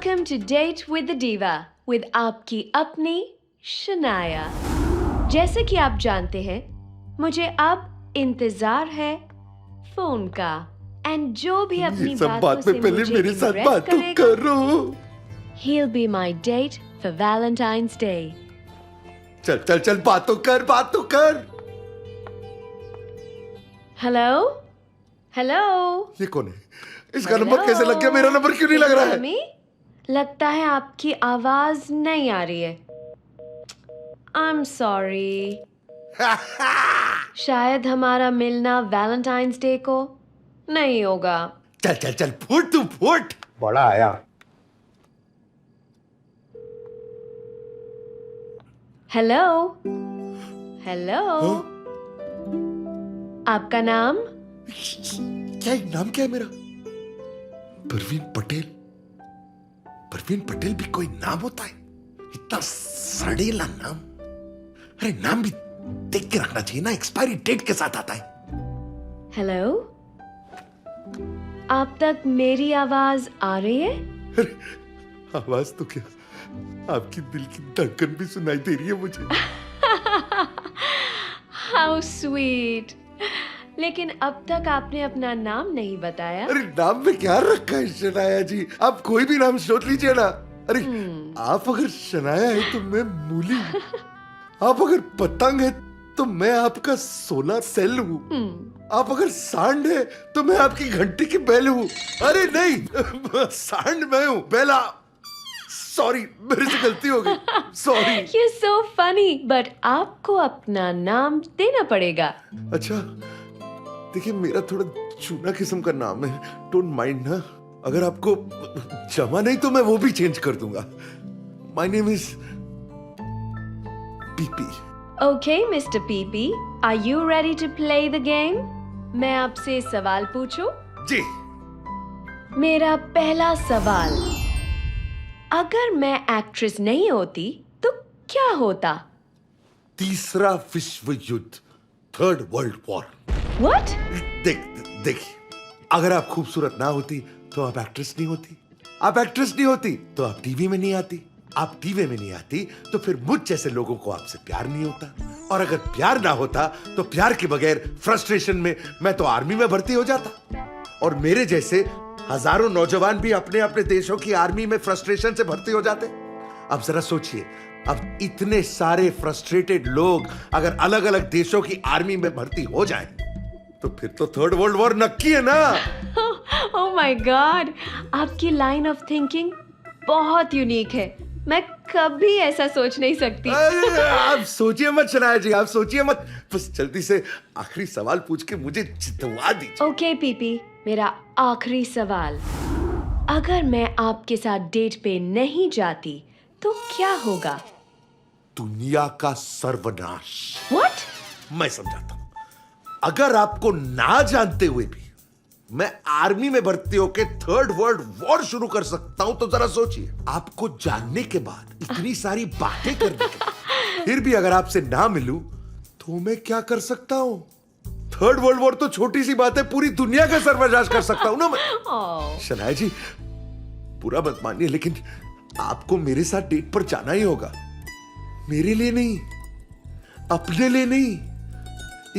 Welcome to date with the diva with आपकी अपनी शनाया। जैसे कि आप जानते हैं, मुझे अब इंतजार है फोन का, एंड जो भी अपनी बातों से मुझे impress करेगा, he'll be my date for Valentine's Day. चल चल चल, बातों कर। हेलो हेलो, ये कौन है? इसका नंबर कैसे लग गया? मेरा नंबर क्यों नहीं लग रहा है? मम्मी, लगता है आपकी आवाज नहीं आ रही है। I'm sorry. शायद हमारा मिलना वैलेंटाइंस डे को नहीं होगा। चल चल चल, फुट तू फुट। बड़ा आया। हेलो हेलो, आपका नाम? क्या नाम क्या है मेरा? परवीन पटेल। परवीन पटेल भी कोई नाम होता है? इतना सड़ेला नाम। अरे नाम भी देख के रखना चाहिए ना, एक्सपायरी डेट के साथ आता है। हेलो, आप तक मेरी आवाज आ रही है? अरे आवाज तो क्या, आपकी दिल की धड़कन भी सुनाई दे रही है मुझे। How sweet. लेकिन अब तक आपने अपना नाम नहीं बताया। अरे नाम में क्या रखा है शनाया जी? आप कोई भी नाम सोच लीजिए ना। अरे आप अगर शनाया है तो मैं मूली हूँ। आप अगर पतंग है तो मैं आपका सोलर सेल हूँ। आप अगर सांड है तो मैं आपकी घंटी की बेल हूँ। अरे नहीं, सांड मैं हूँ, बेला। सॉरी, मेरे से गलती हो गई। Sorry. You're so funny, but आपको अपना नाम देना पड़ेगा। अच्छा, देखिए मेरा थोड़ा चूना किस्म का नाम है, डोंट माइंड ना। अगर आपको जमा नहीं तो मैं वो भी चेंज कर दूंगा। My name is PP. Okay, Mr. PP, are you ready to play the game? मैं आपसे सवाल पूछूं? जी। मेरा पहला सवाल, अगर मैं एक्ट्रेस नहीं होती तो क्या होता? तीसरा विश्व युद्ध, थर्ड वर्ल्ड वॉर। What? देखिए, अगर आप खूबसूरत ना होती तो आप एक्ट्रेस नहीं होती। आप एक्ट्रेस नहीं होती तो आप टीवी में नहीं आती। आप टीवी में नहीं आती तो फिर मुझ जैसे लोगों को आपसे प्यार नहीं होता। और अगर प्यार ना होता तो प्यार के बगैर फ्रस्ट्रेशन में मैं तो आर्मी में भर्ती हो जाता। और मेरे जैसे हजारों नौजवान भी अपने अपने देशों की आर्मी में फ्रस्ट्रेशन से भर्ती हो जाते। अब जरा सोचिए, अब इतने सारे फ्रस्ट्रेटेड लोग अगर अलग अलग देशों की आर्मी में भर्ती हो जाएं, तो फिर तो थर्ड वर्ल्ड वॉर नक्की है ना। Oh my God, आपकी लाइन ऑफ थिंकिंग बहुत यूनिक है। मैं कभी ऐसा सोच नहीं सकती। आप सोचिए मत शनाया जी, आप सोचिए मत। बस जल्दी से आखिरी सवाल पूछ के मुझे जितवा दीजिए। ओके पीपी, मेरा आखिरी सवाल, अगर मैं आपके साथ डेट पे नहीं जाती तो क्या होगा? दुनिया का सर्वनाश। What? मैं समझाता हूं। अगर आपको ना जानते हुए भी मैं आर्मी में भर्ती होकर थर्ड वर्ल्ड वॉर शुरू कर सकता हूं, तो जरा सोचिए, आपको जानने के बाद, इतनी सारी बातें करने के बाद, फिर भी अगर आपसे ना मिलूं तो मैं क्या कर सकता हूं? थर्ड वर्ल्ड वॉर तो छोटी सी बात है, पूरी दुनिया का सर्वनाश कर सकता हूं ना मैं। शनाया जी, पूरा मत मानिए, लेकिन आपको मेरे साथ डेट पर जाना ही होगा। मेरे लिए नहीं, अपने लिए नहीं,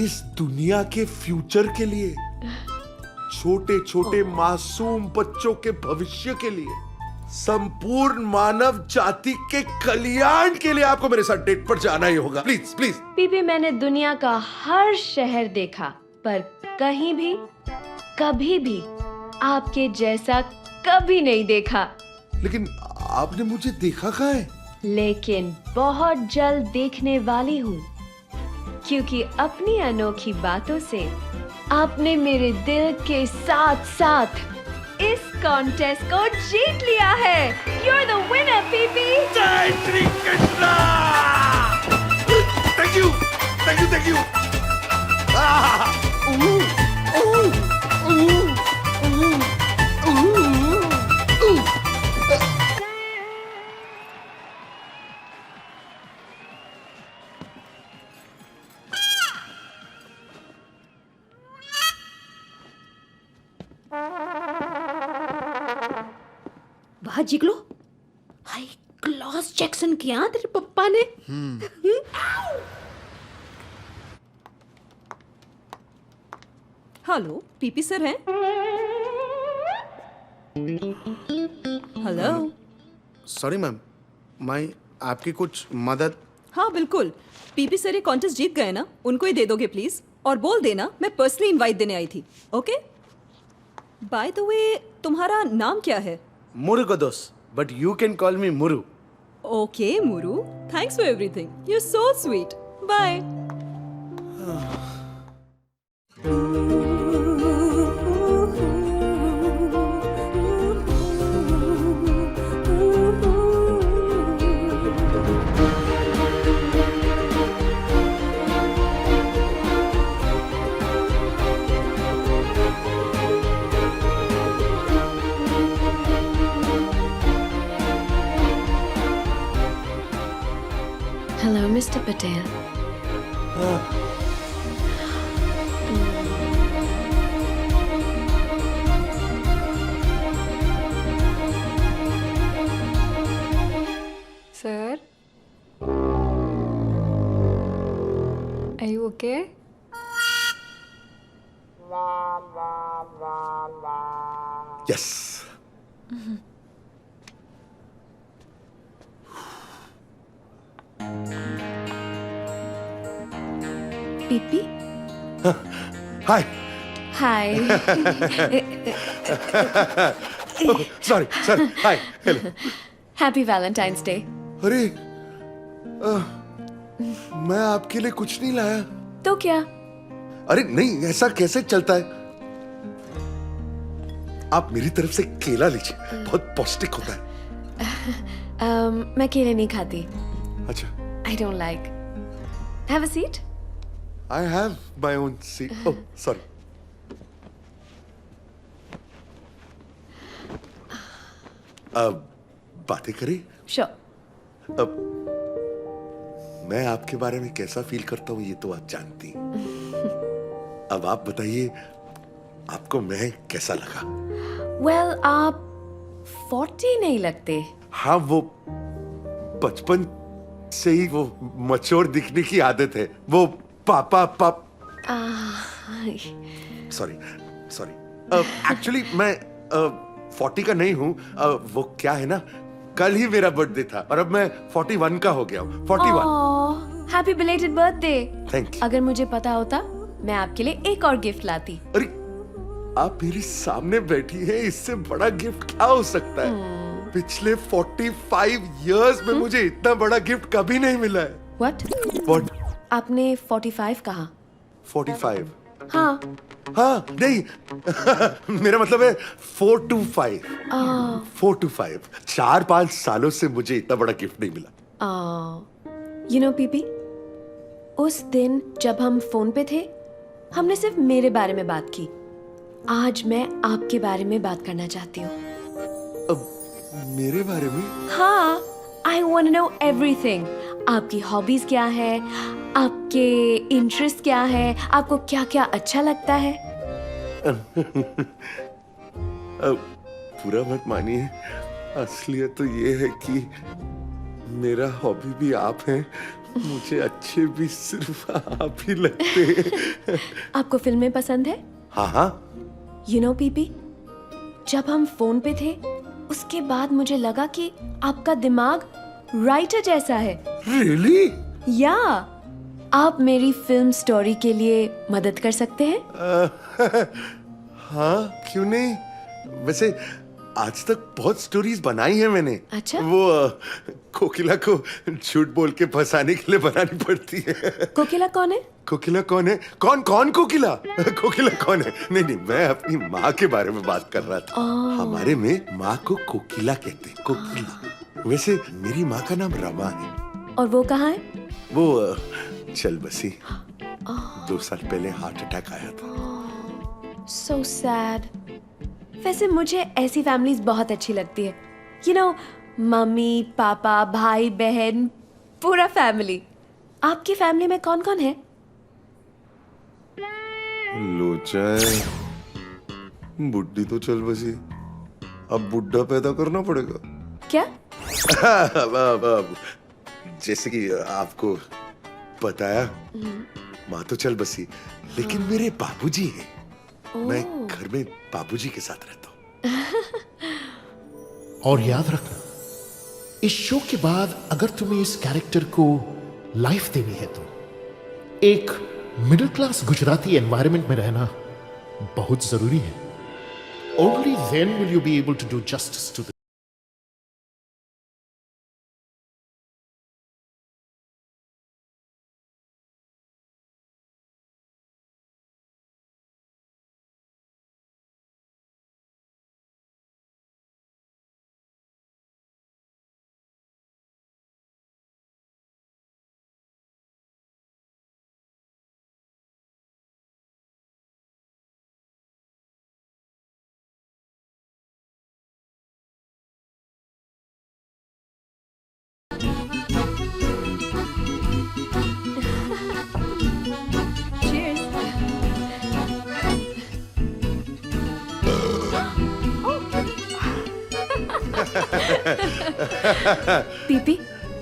इस दुनिया के फ्यूचर के लिए, छोटे छोटे मासूम बच्चों के भविष्य के लिए, संपूर्ण मानव जाति के कल्याण के लिए आपको मेरे साथ डेट पर जाना ही होगा। Please please. पीपी, मैंने दुनिया का हर शहर देखा, पर कहीं भी, कभी भी आपके जैसा कभी नहीं देखा। लेकिन आपने मुझे देखा कहाँ है? लेकिन बहुत जल्द देखने वाली हूँ, क्योंकि अपनी अनोखी बातों से आपने मेरे दिल के साथ साथ इस कॉन्टेस्ट को जीत लिया है। You're the winner, PP. जय Shri Krishna. Thank you, thank you, thank you. वाह जिगलो, एक्शन किया तेरे पप्पा ने। हेलो, पीपी सर हैं? हेलो। सॉरी मैम, मैं आपकी कुछ मदद। हाँ बिल्कुल, पीपी सर ये कॉन्टेस्ट जीत गए ना, उनको ही दे दोगे प्लीज, और बोल देना मैं पर्सनली इनवाइट देने आई थी। ओके, बाय द वे तुम्हारा नाम क्या है? Murugadoss, but you can call me Muru. Okay Muru, thanks for everything, you are so sweet, bye. Hello, Mr. Patel. Sir? Are you okay? Yes. PP? Hi. Hi. Sorry. Hi. Hello. Happy Valentine's day. अरे मैं आपके लिए कुछ नहीं लाया। तो क्या? अरे नहीं, ऐसा कैसे चलता है? आप मेरी तरफ से केला लीजिए, बहुत पौष्टिक होता है। मैं केले नहीं खाती। अच्छा। I don't like. Have a seat. I have my own seat. Oh, sorry. अब बातें करें? Sure. अब मैं आपके बारे में कैसा फील करता हूँ ये तो आप जानती हैं। अब आप बताइए, आपको मैं कैसा लगा? Well, आप 40 नहीं लगते। हाँ, वो बचपन से ही वो मैच्योर दिखने की आदत है। वो पापा सॉरी एक्चुअली मैं 40 का नहीं हूँ। वो क्या है ना, कल ही मेरा बर्थडे था और अब मैं 41 का हो गया हूँ। 41। Happy belated birthday. Thank you. अगर मुझे पता होता मैं आपके लिए एक और गिफ्ट लाती। अरे आप मेरे सामने बैठी हैं, इससे बड़ा गिफ्ट क्या हो सकता है? पिछले 45 इयर्स में मुझे इतना बड़ा गिफ्ट कभी नहीं मिला है। What? आपने 45 कहा। 45? हाँ। हाँ नहीं मेरा मतलब है 4 to 5। 4 to 5। 4-5 सालों से मुझे इतना बड़ा गिफ्ट नहीं मिला। You know पीपी, उस दिन जब हम फोन पे थे हमने सिर्फ मेरे बारे में बात की। आज मैं आपके बारे में बात करना चाहती हूँ। मेरे बारे में? हाँ, I want to know everything. आपकी हॉबीज क्या है, आपके इंटरेस्ट क्या है, आपको क्या क्या अच्छा लगता है? पूरा मत मानिए, असलियत तो ये है कि मेरा हॉबी भी आप हैं। मुझे अच्छे भी सिर्फ आप ही लगते हैं। आपको फिल्में पसंद है? हाँ। You know पीपी, जब हम फोन पे थे उसके बाद मुझे लगा कि आपका दिमाग राइटर जैसा है। Really? या आप मेरी फिल्म स्टोरी के लिए मदद कर सकते हैं? हाँ, क्यों नहीं? वैसे आज तक बहुत स्टोरीज बनाई हैं मैंने। अच्छा? वो कोकिला को झूठ बोल के फंसाने के लिए बनानी पड़ती है। कोकिला कौन है? कोकिला कौन है? कौन कोकिला? कोकिला कौन है? नहीं, मैं अपनी माँ के बारे में बात कर रहा था। हमारे में माँ को कोकिला कहते हैं। कोकिला। वैसे मेरी माँ का नाम रमा है। और वो कहाँ है? वो चल बसी। 2 साल पहले हार्ट अटैक आया था। So sad. वैसे मुझे ऐसी फैमिलीज बहुत अच्छी लगती है। You know, मम्मी, पापा, भाई, बहन, पूरा फैमिली। आपकी फैमिली में कौन कौन है? लोचा है, बुड्ढी तो चल बसी, अब बुड्ढा पैदा करना पड़ेगा। क्या? जैसे कि आपको बताया, माँ तो चल बसी, लेकिन मेरे बाबूजी हैं। मैं घर में बाबूजी के साथ रहता हूँ। और याद रखना, इस शो के बाद अगर तुम्हें इस कैरेक्टर को लाइफ देनी है तो एक मिडिल क्लास गुजराती एनवायरनमेंट में रहना बहुत जरूरी है। Only then will you be able to do justice to PP,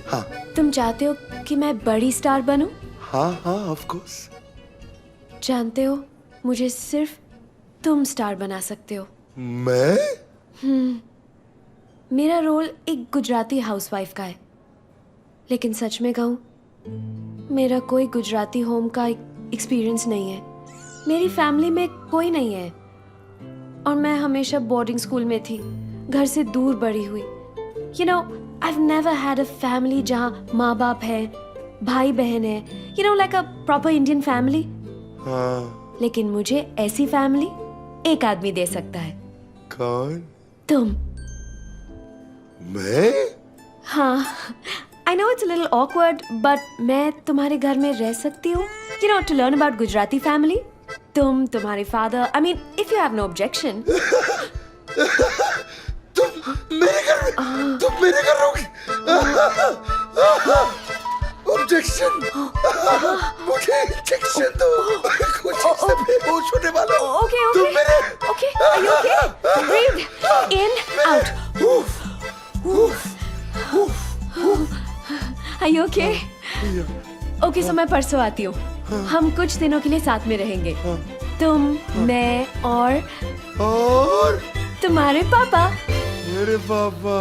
हाँ तुम चाहते हो कि मैं बड़ी स्टार बनूं? हाँ हाँ ऑफ कोर्स। जानते हो, मुझे सिर्फ तुम स्टार बना सकते हो। मैं? मेरा रोल एक गुजराती हाउसवाइफ का है, लेकिन सच में कहूँ, मेरा कोई गुजराती होम का एक्सपीरियंस नहीं है। मेरी फैमिली में कोई नहीं है और मैं हमेशा बोर्डिंग स्कूल में थी, घर से दूर बड़ी हुई। You know, I've never had a family जहाँ माँ बाप है, भाई बहन है, you know, like a proper Indian family. हाँ। लेकिन मुझे ऐसी फैमिली एक आदमी दे सकता है। कौन? तुम। मैं? हाँ, I know it's a little awkward, but मैं तुम्हारे घर में रह सकती हूँ, you know, to learn about Gujarati family. तुम, तुम्हारे father, I mean, if you have no objection. तुम मेरे घर रहोगी? ऑब्जेक्शन? मुझे इंजेक्शन दो, कुछ इससे बेहोश होने वाला हूँ। Okay, okay. तुम मेरे? Okay, are you okay? Breathe in, out. Are you okay? Okay, so मैं परसों आती हूँ। हम कुछ दिनों के लिए साथ में रहेंगे। तुम, मैं और तुम्हारे पापा। मेरे पापा।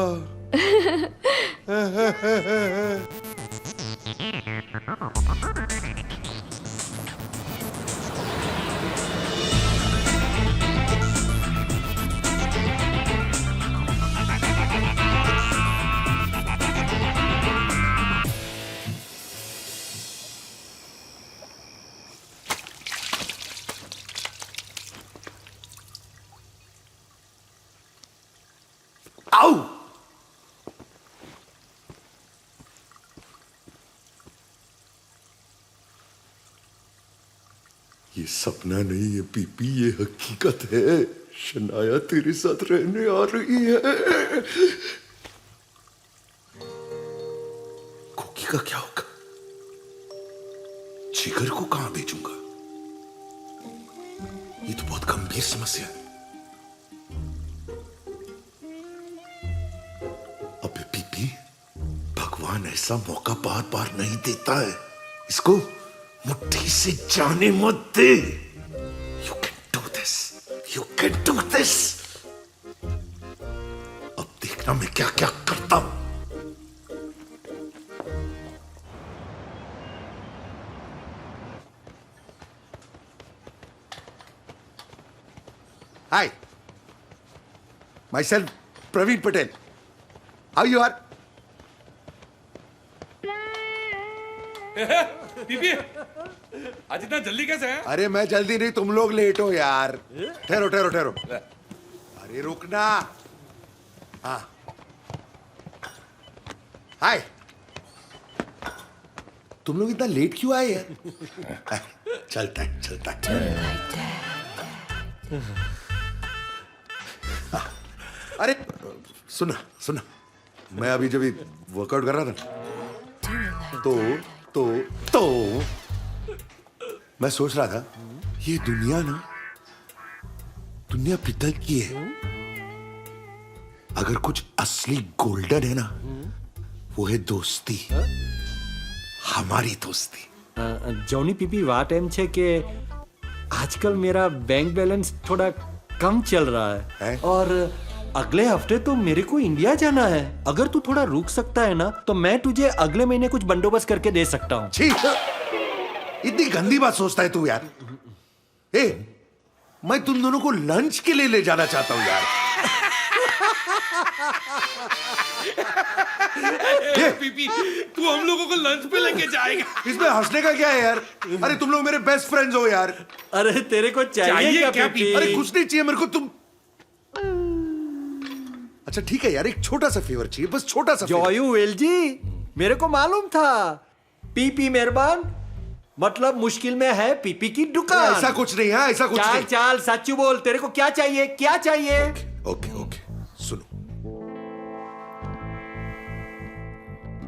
आओ! ये सपना नहीं है पीपी, ये हकीकत है। शनाया तेरे साथ रहने आ रही है। कोकी का क्या होगा? जिगर को कहां भेजूंगा? ये तो बहुत गंभीर समस्या है। अबे पीपी, भगवान ऐसा मौका बार बार नहीं देता है। इसको मुट्ठी से जाने मत दे। You can do this. You can do this. अब देखना मैं क्या क्या करता हूं। Hi. Myself, Praveen Patel. How you are? PP, आज इतना जल्दी कैसे है? अरे मैं जल्दी नहीं, तुम लोग लेट हो यार। ठहरो ठहरो ठहरो। अरे रुकना। हाँ, हाय। तुम लोग इतना लेट क्यों आए यार? चलता है चलता है। अरे सुना सुना, मैं अभी जब वर्कआउट कर रहा था तो मैं सोच रहा था, ये दुनिया पित्तल की है। अगर कुछ असली गोल्डन है ना, वो है दोस्ती, हमारी दोस्ती। जॉनी पीपी वाट एम छे के आजकल मेरा बैंक बैलेंस थोड़ा कम चल रहा है और अगले हफ्ते तो मेरे को इंडिया जाना है। अगर तू थोड़ा रुक सकता है ना तो मैं तुझे अगले महीने कुछ बंदोबस्त करके दे सकता हूँ। इतनी गंदी बात सोचता है तू यार। मैं तुम दोनों को लंच के लिए ले जाना चाहता हूँ यार। पीपी, तू हम लोगों को लंच पे लेके जाएगा? इसमें हंसने का क्या है यार? अरे तुम लोग मेरे बेस्ट फ्रेंड्स हो यार। अरे तेरे को चाहिए क्या पीपी? अरे कुछ नहीं चाहिए मेरे को। तुम अच्छा ठीक है यार, एक छोटा सा फेवर चाहिए, बस छोटा सा। जॉयू वेल जी, मेरे को मालूम था पीपी मेहरबान मतलब मुश्किल में है पीपी की दुकान। ऐसा कुछ नहीं है, ऐसा कुछ नहीं। चाल सच्चू बोल, तेरे को क्या चाहिए? क्या चाहिए? ओके सुनो,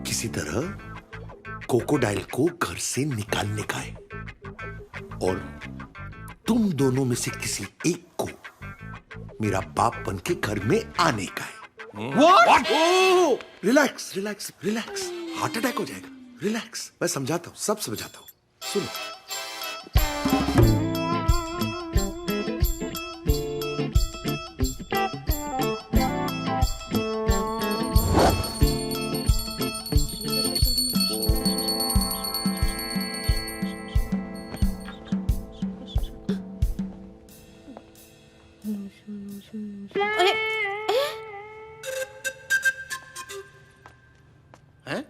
किसी तरह कोकोडाइल को घर से निकालने का है और तुम दोनों में से किसी एक को मेरा बाप बन के घर में आने का है। What? Relax relax relax, heart attack हो जाएगा। रिलैक्स, मैं समझाता हूं, सब समझाता हूं। सुनो, अरे हैं?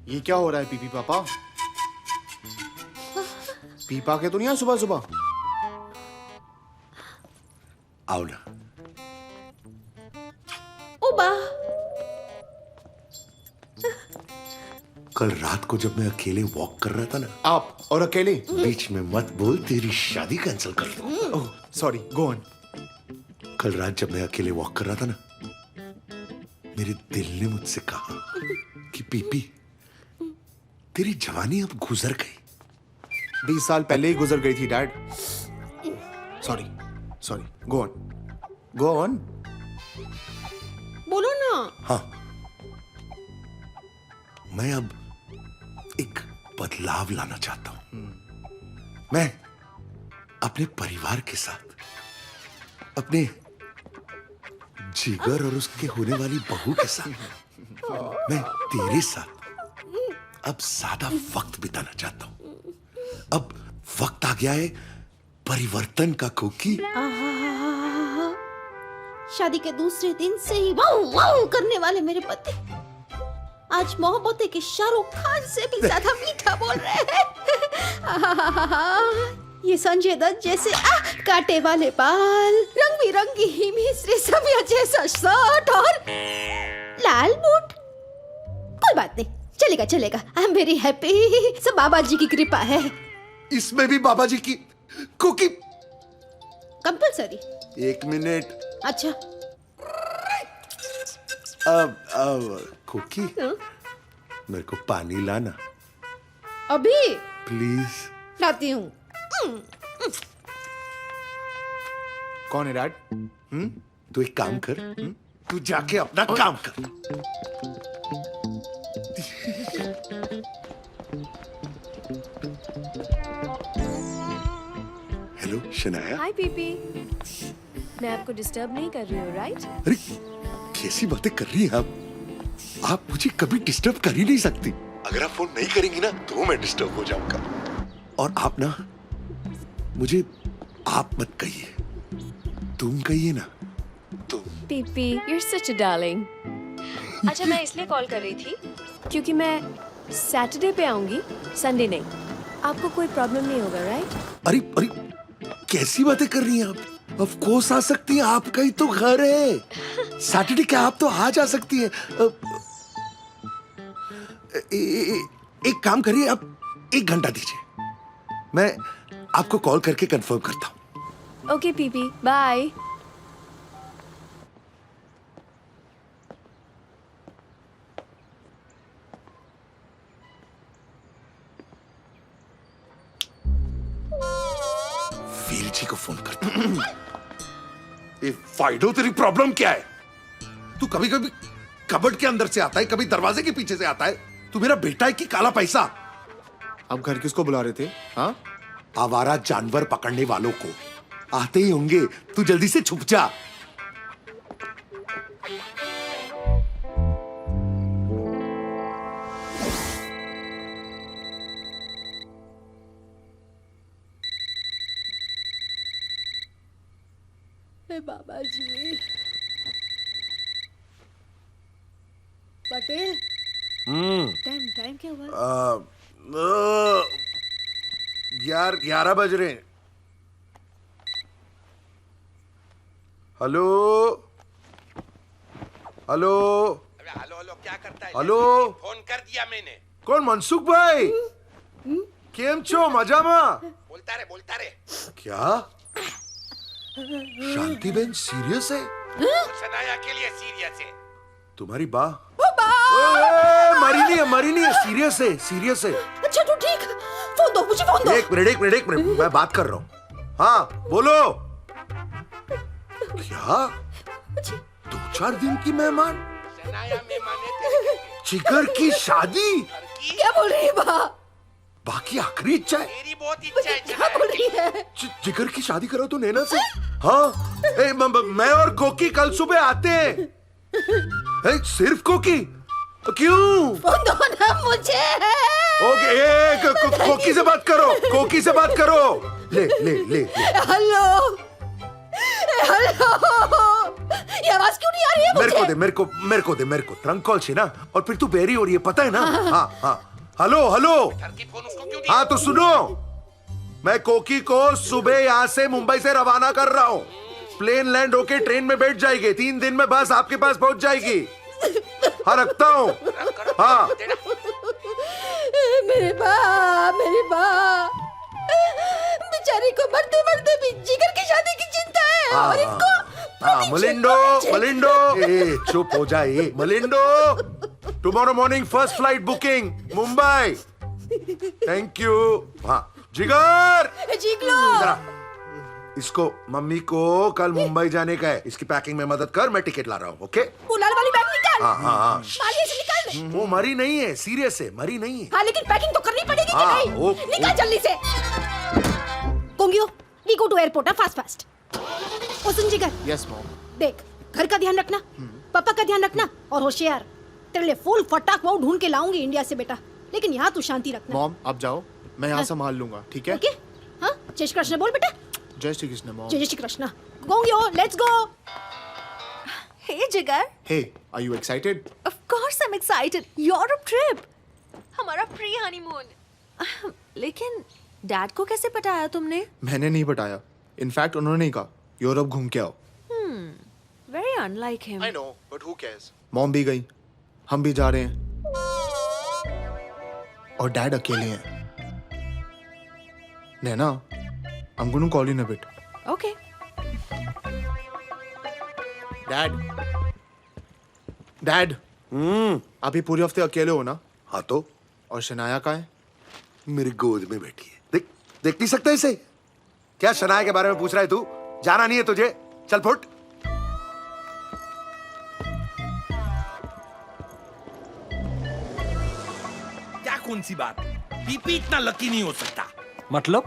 ये क्या हो रहा है पीपी पापा? पीपा के तो नहीं है सुबह सुबह। आओ ना। ओबा, कल रात को जब मैं अकेले वॉक कर रहा था ना, आप और अकेले? बीच में मत बोल, तेरी शादी कैंसिल कर दूं। Oh sorry, go on. कल रात जब मैं अकेले वॉक कर रहा था ना, मेरे दिल ने मुझसे कहा कि पीपी, तेरी जवानी अब गुजर गई। 20 साल पहले ही गुजर गई थी डैड। Sorry, go on. बोलो ना। हाँ, मैं अब एक बदलाव लाना चाहता हूं। मैं अपने परिवार के साथ, अपने जिगर और उसके होने वाली बहू के साथ, मैं तेरे साथ अब ज्यादा वक्त बिताना चाहता हूं। अब वक्त आ गया है परिवर्तन का, कोकी। शादी के दूसरे दिन से ही वाऊ वाऊ करने वाले मेरे पति आज मोहब्बत के शाहरुख खान से भी ज्यादा मीठा बोल रहे हैं। ये संजय दत्त जैसे कांटे वाले बाल, रंग बिरंगी ही मिस्री समिया जैसा शर्ट और लाल बूट। कोई बात नहीं, चलेगा। I am very happy. सब बाबा जी की कृपा है। इसमें भी बाबा जी की कुकी कंपल्सरी। 1 मिनट। अच्छा, अब कुकी, मेरे को पानी लाना अभी प्लीज। लाती हूँ। कौन है डैड? तू एक काम कर, तू जाके अपना काम कर। हेलो शनाया। हाय पीपी, मैं आपको डिस्टर्ब नहीं कर रही हूँ राइट? अरे कैसी बातें कर रही हैं आप मुझे कभी डिस्टर्ब कर ही नहीं सकती। अगर आप फोन नहीं करेंगी ना तो मैं डिस्टर्ब हो जाऊंगा। और आप ना मुझे आप मत कहिए, तुम कहिए ना, तुम। PP, you're such a darling. अच्छा, मैं इसलिए कॉल कर रही थी क्योंकि मैं सैटरडे पे आऊंगी, संडे नहीं। आपको कोई प्रॉब्लम नहीं होगा राइट? अरे कैसी बातें कर रही हैं आप? ऑफ कोर्स आ सकती हैं, आपका ही तो घर है। सैटरडे क्या, आप तो आ जा सकती हैं। एक काम करिए, आप 1 घंटा दीजिए, मैं आपको कॉल करके कंफर्म करता हूँ। Okay PP, bye. Veer ji को फोन करता हूँ। ये फाइडो, तेरी प्रॉब्लम क्या है? तू कभी कभी कबर्ड के अंदर से आता है, कभी दरवाजे के पीछे से आता है। तू मेरा बेटा है कि काला पैसा? आप घर किसको बुला रहे थे? हाँ, आवारा जानवर पकड़ने वालों को। आते ही होंगे, तू जल्दी से छुप जा। बाबा जी, पटेल, टाइम टाइम क्या हुआ? 11 बज रहे हैं। हेलो हेलो हेलो हेलो, क्या करता है? हेलो, फोन कर दिया मैंने। कौन? मनसुख भाई, केम छो? मजामा? बोलता रे। क्या शांति बहन सीरियस है? सनाया के लिए सीरियस है। तुम्हारी बा मरी नहीं है, सीरियस है। अच्छा तो ठीक, फोन दो मुझे, फोन दो। एक मिनट, मैं बात कर रहा हूँ। हाँ बोलो। क्या 2-4 दिन की मेहमान? सनाया मेहमान है। जिगर की शादी? क्या बोल रही है बा? बाकी आखिरी इच्छा है? मेरी बहुत इच्छा है। क्या बोल रही है? जिगर की शादी करो तो नैना से? हाँ, मैं और कोकी कल सुबह आते हैं। सिर्फ कोकी? क्यों? फोन दो ना मुझे। ओके, कोकी से बात करो। ले। हेलो, ये आवाज क्यों नहीं आ रही है मुझे? मेरे को ट्रंक कॉल से ना, और फिर तू बेरी हो रही है, पता है ना? हाँ। हेलो। फोन उसको क्यों दिया? हाँ तो सुनो, मैं कोकी को सुबह यहाँ से मुंबई से रवाना कर रहा हूँ। प्लेन लैंड होके ट्रेन में बैठ जाएगी, 3 दिन में बस आपके पास पहुंच जाएगी। हाँ रखता हूँ। हाँ मेरी बा बेचारी को मरते भी जिगर की शादी की चिंता है। और इनको मलिंडो, चुप हो जाए मलिंडो। Tomorrow morning first flight booking Mumbai. Thank you. हाँ जिगर, जिगलो, इसको मम्मी को कल मुंबई जाने का है, इसकी पैकिंग में मदद कर, मैं टिकट ला रहा हूँ। ओके, वो लाल वाली बैग निकाल। हाँ। मालिए से निकाल दे। वो मरी नहीं है, सीरियस है, मरी नहीं है। हाँ लेकिन पैकिंग तो करनी पड़ेगी कि नहीं? निकाल जल्दी से। कोंगियो, we go to airport fast. ओ सुन जिगर, यस मॉम। देख, घर का ध्यान रखना, पापा का ध्यान रखना, और होशियार, तेरे लिए फुल फटाक वो ढूंढ के लाऊंगी इंडिया से बेटा, लेकिन यहाँ तू शांति रखना। मॉम आप जाओ, मैं यहाँ संभाल लूंगा, ठीक है? ओके? हाँ, जय श्री कृष्ण बोल बेटा। जय श्री कृष्ण मॉम। जय श्री कृष्ण। गोंगियो, let's go. Hey Jigar, Hey, are you excited? of course I'm excited. Europe trip. हमारा प्री हनीमून। लेकिन डैड को कैसे पटाया तुमने? मैंने नहीं बताया, इनफैक्ट उन्होंने ही कहा यूरोप घूम के आओ। Very unlike him. I know, but who cares? Mom भी गई, हम भी जा रहे हैं, और डैड अकेले हैं। नैना, I'm going to call you in a bit. Okay. Dad, आप ही पूरे हफ्ते अकेले हो ना? हाँ तो? और शनाया कहाँ है? मेरी गोद में बैठी है। देख नहीं सकता इसे? क्या शनाया के बारे में पूछ रहा है तू? जाना नहीं है तुझे? चल फुट। क्या कौन सी बात? पीपी इतना लकी नहीं हो सकता। मतलब?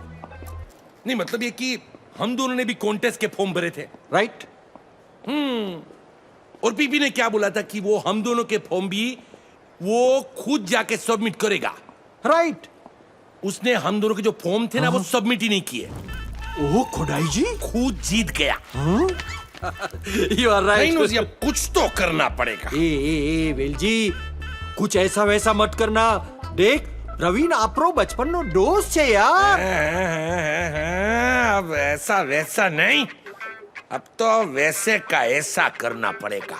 नहीं मतलब ये कि हम दोनों ने भी कॉन्टेस्ट के फॉर्म भरे थे, राइट? और पीपी ने क्या बोला था कि वो हम दोनों के फॉर्म भी वो खुद जाके सबमिट करेगा। राइट। उसने हम दोनों के जो फॉर्म थे ना वो सबमिट ही नहीं किए। ओह खुदाई जी, खुद जीत गया। You are right. नहीं अब कुछ तो करना पड़ेगा। ए वेल जी, कुछ ऐसा वैसा मत करना। देख प्रवीण आपरो बचपन नो दोस्त छे यार। अब ऐसा वैसा नहीं, अब तो वैसे का ऐसा करना पड़ेगा।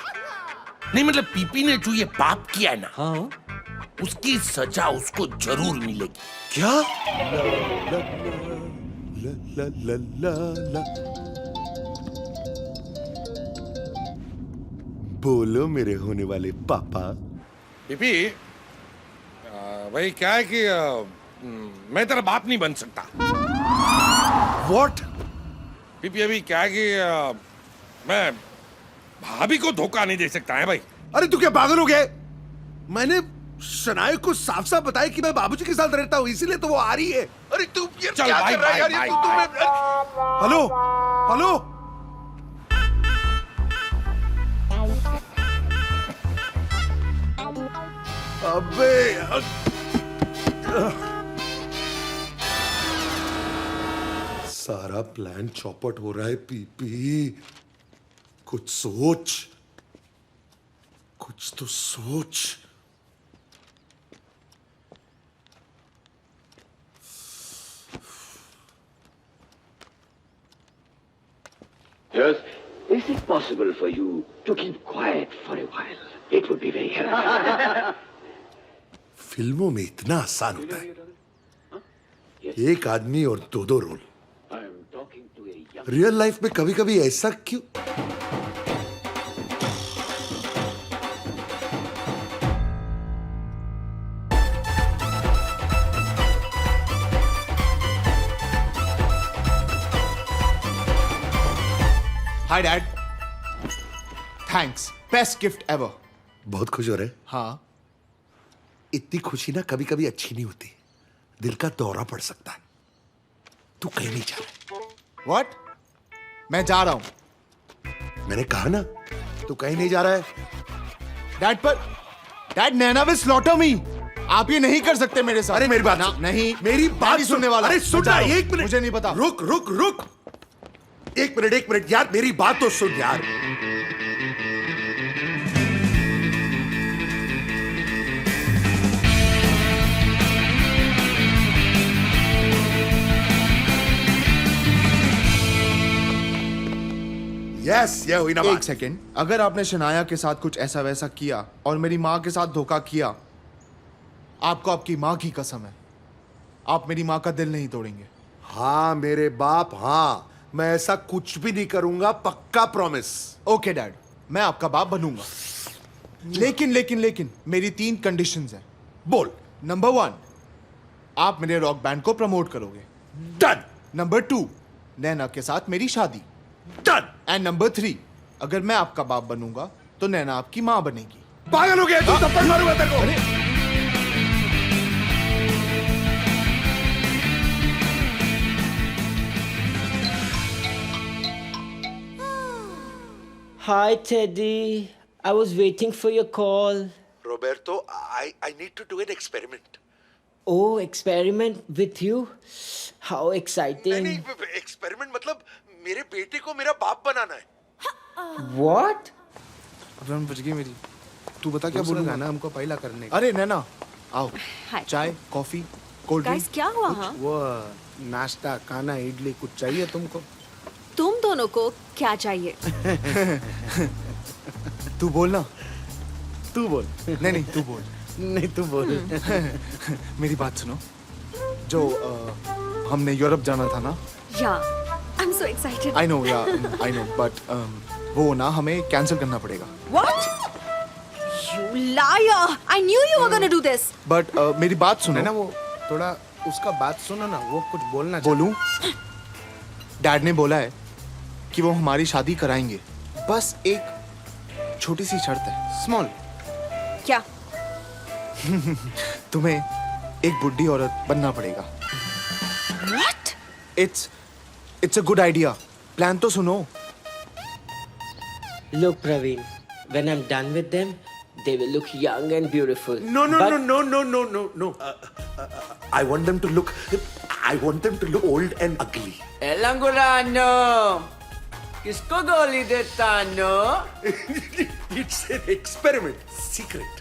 नहीं मतलब पीपी ने जो ये पाप किया है ना, हाँ, उसकी सजा उसको जरूर मिलेगी। क्या? बोलो मेरे होने वाले पापा। पीपी, भाई क्या है कि मैं तेरा बाप नहीं बन सकता। What? पीपी अभी क्या है कि मैं भाभी को धोखा नहीं दे सकता है भाई। अरे तू क्या पागल हो गया? मैंने शनाया को साफ साफ बताया कि मैं बाबूजी के साथ रहता हूँ, इसीलिए तो वो आ रही है। अरे तू ये चल क्या भाई, कर रहा है यार? भाई, ये तू हेलो हेलो अबे सारा प्लान चौपट हो रहा है पीपी। कुछ सोच, कुछ तो सोच। Yes. Is it possible for you to keep quiet for a while? It would be very helpful. फिल्मों में इतना आसान होता है, एक आदमी और दो दो role. I am talking to a young... real life में कभी कभी ऐसा क्यों? Hi dad, thanks, best gift ever. बहुत खुश हो रहे? हाँ। इतनी खुशी ना कभी कभी अच्छी नहीं होती, दिल का दौरा पड़ सकता है। तू कहीं नहीं जा रहा। व्हाट? मैं जा रहा हूं। मैंने कहा ना, तू कहीं नहीं जा रहा है। डैड पर डैड, नैना विल स्लॉटर मी। आप ये नहीं कर सकते मेरे साथ। अरे मेरी बात ना, सुन। नहीं, मेरी मैं बात नहीं सुनने वाला। अरे सुन ना, एक मिनट। मुझे नहीं पता। रुक रुक रुक, एक मिनट यार, मेरी बात तो सुन यार। यस, ये हुई ना बात। एक सेकेंड, अगर आपने शनाया के साथ कुछ ऐसा वैसा किया और मेरी माँ के साथ धोखा किया, आपको आपकी माँ की कसम है, आप मेरी माँ का दिल नहीं तोड़ेंगे। हाँ मेरे बाप, हाँ, मैं ऐसा कुछ भी नहीं करूंगा, पक्का प्रॉमिस। ओके डैड, मैं आपका बाप बनूंगा, लेकिन मेरी 3 कंडीशंस हैं। बोल। नंबर 1, आप मेरे रॉक बैंड को प्रमोट करोगे। डन। नंबर 2, नैना के साथ मेरी शादी। डन। एंड नंबर 3, अगर मैं आपका बाप बनूंगा तो नैना आपकी माँ बनेगी। पागल हो गया तू? थप्पड़ मारूंगा तेरे को। Hi, Teddy. I was waiting for your call. Roberto, I need to do an experiment. Oh, experiment with you? How exciting. नहीं, एक्सपेरिमेंट मतलब मेरे बेटे को मेरा बाप बनाना है। What? अब बच गई मेरी। तू बता क्या दूसरा बोलूंगा गाना हमको पहला करने का। अरे नैना, आओ। हाय। चाय, कॉफी, कोल्ड ड्रिंक। गाइस, क्या हुआ? हाँ, वो नाश्ता, खाना, इडली कुछ चाहिए तुमको? तुम दोनों को क्या चाहिए? तू बोल ना। तू बोल। नहीं तू बोल। नहीं तू बोल। मेरी बात सुनो, जो हमने यूरोप जाना था ना। या, I'm so excited. I know, but वो ना हमें कैंसिल करना पड़ेगा। What? You liar! I knew you were gonna do this. But मेरी बात सुनो ना, वो थोड़ा उसका बात सुनो ना, वो कुछ बोलना बोलूं? डैड ने बोला है कि वो हमारी शादी कराएंगे, बस एक छोटी सी शर्त है, स्मॉल। क्या? तुम्हें एक बुढ़ी औरत बनना पड़ेगा। What? It's a good idea. Plan तो सुनो। Look, Praveen, when I'm done with them, they will look young and beautiful. No. But- I want them to look old and ugly. Elangulano! किसको गोली देता no? It's an experiment, secret.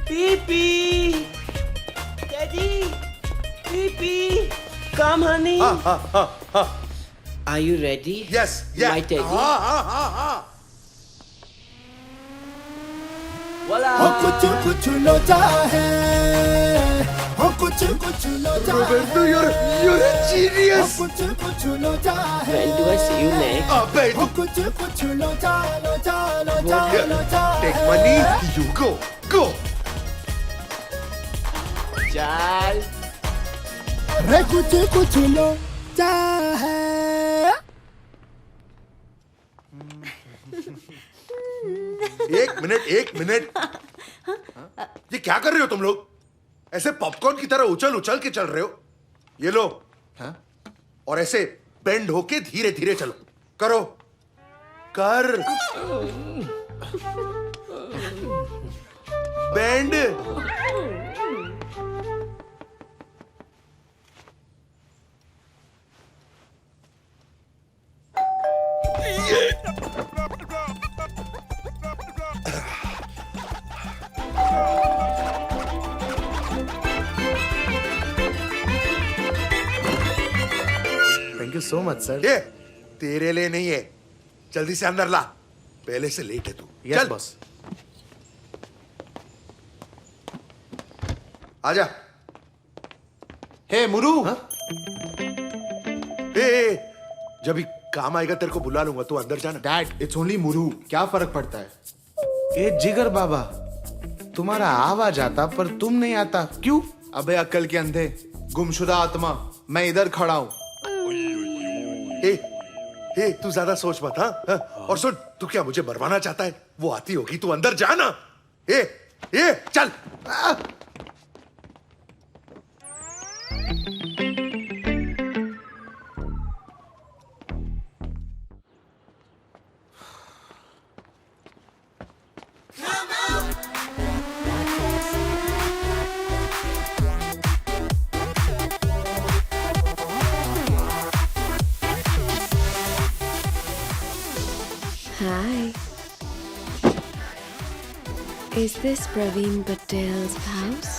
Pee-pee! Daddy! Pee-pee! Come, honey. Are you ready? Yes, yeah. My Teddy. हाँ. Voila! कुछ कुछ लोचा है, Roberto, you're a genius. When do I see you next? Take money, you go. चल रे कुछ लोचा है। एक मिनट ये क्या कर रहे हो तुम लोग? ऐसे पॉपकॉर्न की तरह उछल उछल के चल रहे हो? ये लो। हाँ? और ऐसे बेंड होके धीरे धीरे चलो। करो कर bend. Thank you so much sir. ये तेरे लिए नहीं है, जल्दी से अंदर ला, पहले से लेट है तू। Yes boss. आजा। हे मुरू। ए, जब भी काम आएगा तेरे को बुला लूंगा, तू अंदर जाना। डैड इट्स ओनली मुरू, क्या फर्क पड़ता है? ए जिगर बाबा, तुम्हारा आवाज आता पर तुम नहीं आता, क्यों? अबे अक्ल के अंधे, गुमशुदा आत्मा, मैं इधर खड़ा हूं। ए, तू ज्यादा सोच मत। हाँ? और सुन, तू क्या मुझे मरवाना चाहता है? वो आती होगी, तू अंदर जाना। ए चल। Hi. Is this Praveen Patel's house?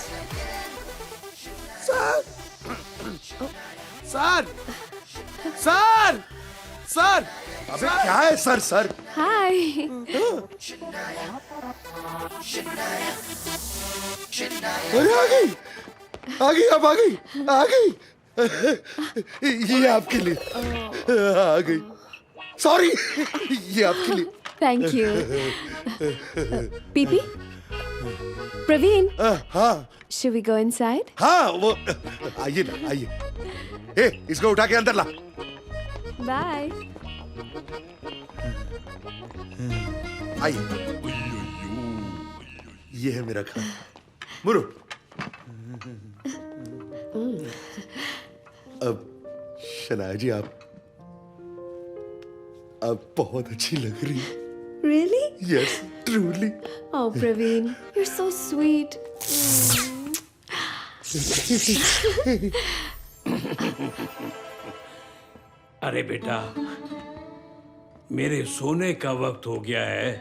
Sir sir sir sir. अबे क्या है सर? Hi. अरे आ गई, अब आ गई। ये आपके लिए आ गई। सॉरी, ये आपके लिए। Thank you. Pipi? Praveen? हाँ Should we go inside? हाँ, वो आइए ना, आइए। इसको उठा के अंदर ला। Bye. आइए। ये है मेरा खाना। मुरु। अब शनाया जी, आप बहुत अच्छी लग रही है। Really? Yes, truly. Oh, Praveen, you're so sweet. अरे बेटा, मेरे सोने का वक्त हो गया है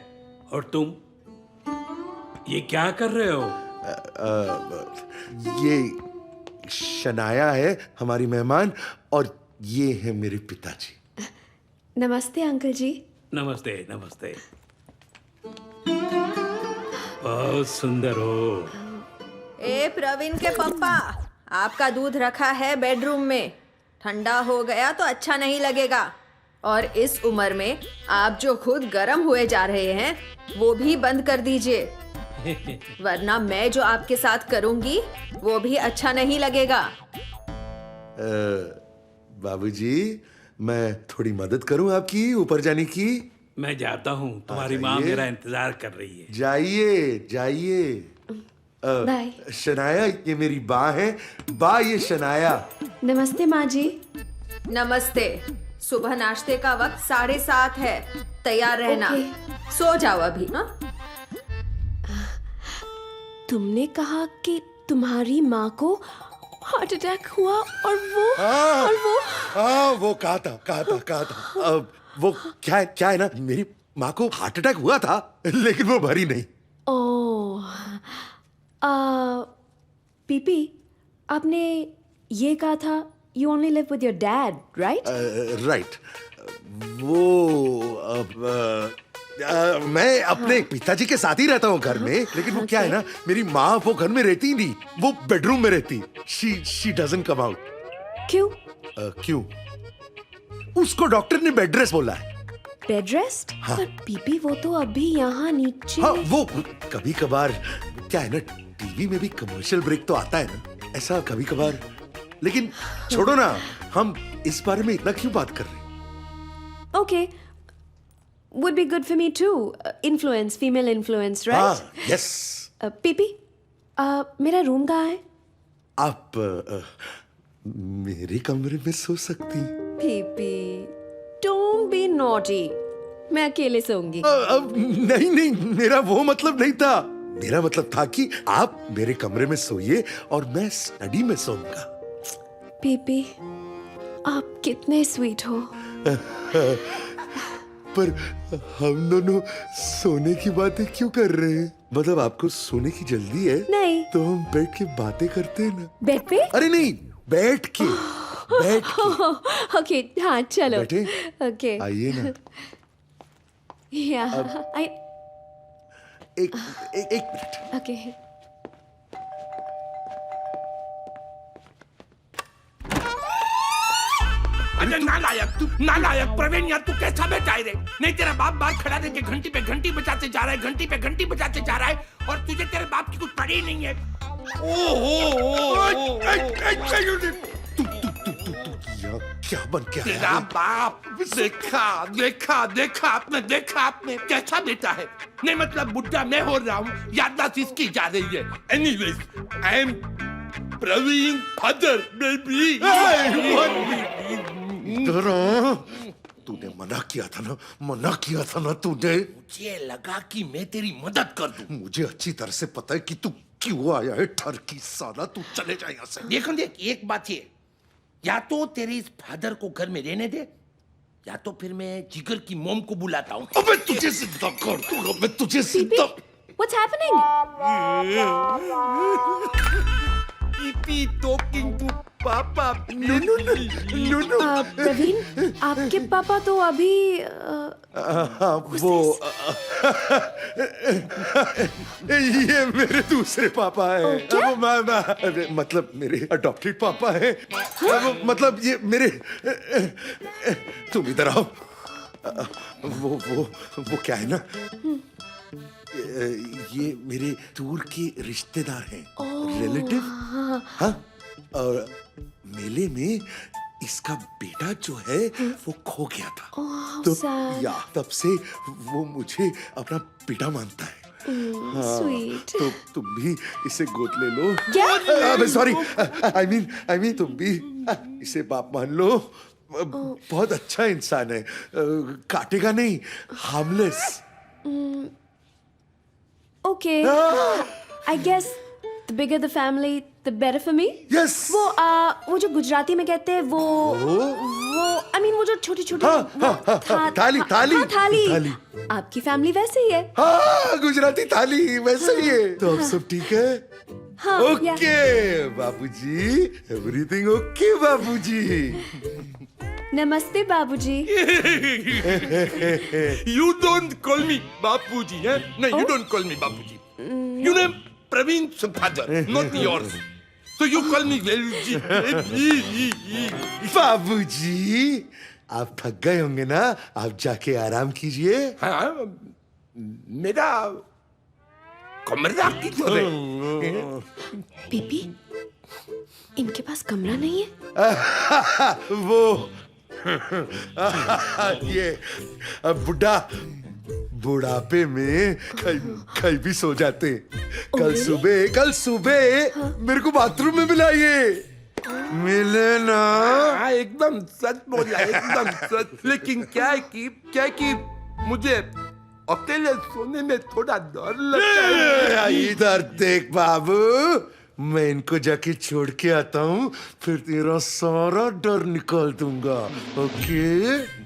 और तुम ये क्या कर रहे हो? ये शनाया है हमारी मेहमान, और ये है मेरे पिताजी। नमस्ते अंकल जी। नमस्ते नमस्ते। बहुत सुंदर हो। ए प्रवीण के पापा, आपका दूध रखा है बेडरूम में, ठंडा हो गया तो अच्छा नहीं लगेगा। और इस उम्र में आप जो खुद गर्म हुए जा रहे हैं वो भी बंद कर दीजिए, वरना मैं जो आपके साथ करूंगी वो भी अच्छा नहीं लगेगा। बाबूजी, मैं थोड़ी मदद करूं आपकी ऊपर जाने की? मैं जाता हूँ, तुम्हारी माँ मेरा इंतजार कर रही है। जाइए। बाय। शनाया, ये मेरी बा है। बा, ये शनाया। नमस्ते माँ जी। नमस्ते। सुबह नाश्ते का वक्त 7:30 है, तैयार रहना। सो जाओ अभी। ना तुमने कहा कि तुम्हारी माँ को हार्ट अटैक हुआ और वो कहा था। वो क्या है ना, मेरी माँ को हार्ट अटैक हुआ था, लेकिन वो भरी नहीं। ओह, पीपी, आपने ये कहा था you only live with your dad, right? Right. वो मैं अपने पिताजी के साथ ही रहता हूँ घर में, लेकिन वो क्या है ना, मेरी माँ वो घर में रहती ही नहीं, वो बेडरूम में रहती। She doesn't come out. क्यों? क्यों? उसको डॉक्टर ने बेड रेस्ट बोला है। Bed rest? हाँ। पर पीपी वो तो अभी यहाँ नीचे। हाँ, वो कभी कभार क्या है ना, टीवी में भी कमर्शियल ब्रेक तो आता है ना, ऐसा कभी कभार। लेकिन छोड़ो ना, हम इस बारे में इतना क्यों बात कर रहे हैं? Okay. Would be good for me too. Influence, female influence, right? हाँ, yes. पीपी, मेरा रूम कहाँ है? आप मेरे कमरे में सो सकती। PP, don't be naughty. मैं अकेले सोऊंगी। नहीं नहीं, मेरा वो मतलब नहीं था। मेरा मतलब था कि आप मेरे कमरे में सोइए और मैं स्टडी में सोऊंगा। पीपी, आप कितने स्वीट हो। पर हम दोनों सोने की बातें क्यों कर रहे हैं? मतलब आपको सोने की जल्दी है? नहीं। तो हम बैठ के बातें करते हैं ना। बेड पे? अरे नहीं, बैठ के। बैठ के। ओके, हाँ चलो। बैठे? ओके। आइए ना। या, एक मिनट। ओके। अरे नालायक प्रवीण, यार तू कैसा बेटा है रे? नहीं, तेरा बाप बाहर खड़ा रह के घंटी पे घंटी बजाते जा रहा है, घंटी पे घंटी बजाते जा रहा है, और तुझे तेरे बाप की कुछ पड़ी नहीं है। तू क्या बन के आया? तेरा बाप देखा आपने कैसा बेटा है? नहीं मतलब बुढ़ा मैं हो रहा हूँ, याददाश्त इसकी जा रही है। Anyways, I am Praveen father baby. तूने मना किया था ना तूने। मुझे लगा कि मैं तेरी मदद कर दूं। मुझे अच्छी तरह से पता है कि तू क्यों आया है ठरकी साला। तू चले जा यहाँ से। देख एक बात ये, या तो तेरे इस फादर को घर में रहने दे, या तो फिर मैं जिगर की मोम को बुलाता हूँ। अबे तुझे जिंदा कर दूंगा मैं, तुझे जिंदा। What's happening? PP talking to papa. No. Praveen, आपके पापा तो अभी वो ये मेरे दूसरे पापा है। वो मतलब मेरे अडॉप्टेड पापा है। मतलब ये मेरे। तुम इधर आओ। वो क्या है ना, ये मेरे दूर के रिश्तेदार हैं, रिलेटिव। हाँ, और मेले में इसका बेटा जो है वो खो गया था। तो तब से वो मुझे अपना बेटा मानता है। स्वीट। तो तुम भी इसे गोद ले लो। क्या? सॉरी, आई मीन तुम भी इसे बाप मान लो। बहुत अच्छा इंसान है, काटेगा नहीं, harmless. Okay. I guess the bigger the family, the better for me. Yes. वो जो गुजराती में कहते हैं वो I mean वो जो छोटी-छोटी थाली। आपकी फैमिली वैसे ही है। हाँ, गुजराती थाली वैसे ही है। तो अब सब ठीक है? हाँ, ओके बाबूजी, एवरीथिंग ओके बाबूजी। नमस्ते बाबूजी। You don't call me बापूजी, है? नहीं, you don't call me Bapuji. You name Praveen's father, not yours. So you call me बाबूजी. बाबूजी, आप थक गए होंगे ना, आप जाके आराम कीजिए। हाँ, मेरा कमरा किधर है? पीपी, इनके पास कमरा नहीं है? वो ये बुढ़ापे में कहीं भी सो जाते। कल सुबह मेरे को बाथरूम में मिलाइए। मिले ना? एकदम सच बोला, एकदम सच। लेकिन क्या है कि मुझे अकेले सोने में थोड़ा डर लगता है। इधर देख बाबू, मैं इनको जाके छोड़ के आता हूँ, फिर तेरा सारा डर निकाल दूंगा। ओके,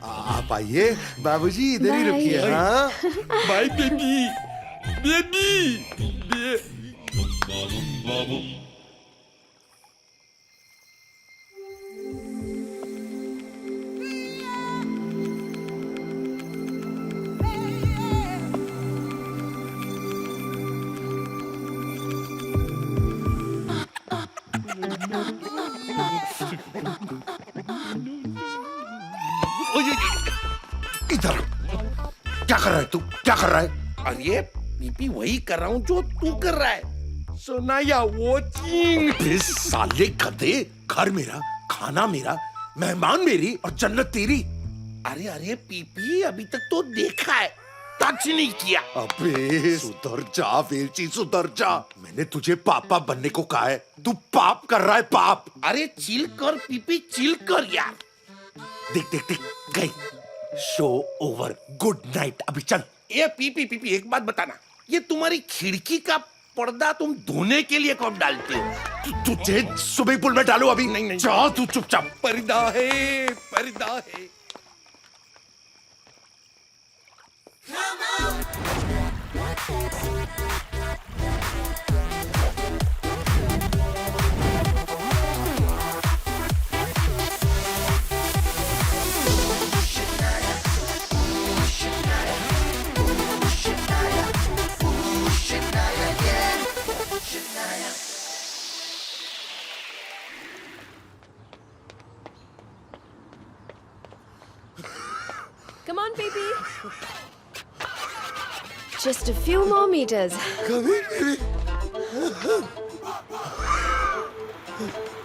आप आइए बाबूजी, इधर ही रुकिए। हाँ, बाय बेबी। इधर क्या कर रहा है तू? क्या कर रहा है? अरे पीपी वही कर रहा हूँ जो तू कर रहा है। सोनाया वॉचिंग। बे साले गधे, घर मेरा, खाना मेरा, मेहमान मेरी और जन्नत तेरी। अरे अरे पीपी अभी तक तो देखा है, टच नहीं किया। अबे सुधर जा वेलची, सुधर जा। मैंने तुझे पापा बनने को कहा है, तू पाप कर रहा है, पाप। अरे चिल कर पीपी, चिल कर यार। देख देख देख गई। शो ओवर, गुड नाइट, अभी चल। ये पीपी एक बात बताना, ये तुम्हारी खिड़की का पर्दा तुम धोने के लिए कब डालते हो? तुझे स्विमिंग पूल में डालो अभी। नहीं जा तू चुपचाप। पर्दा है, पर्दा है। Come on, baby. Just a few more meters.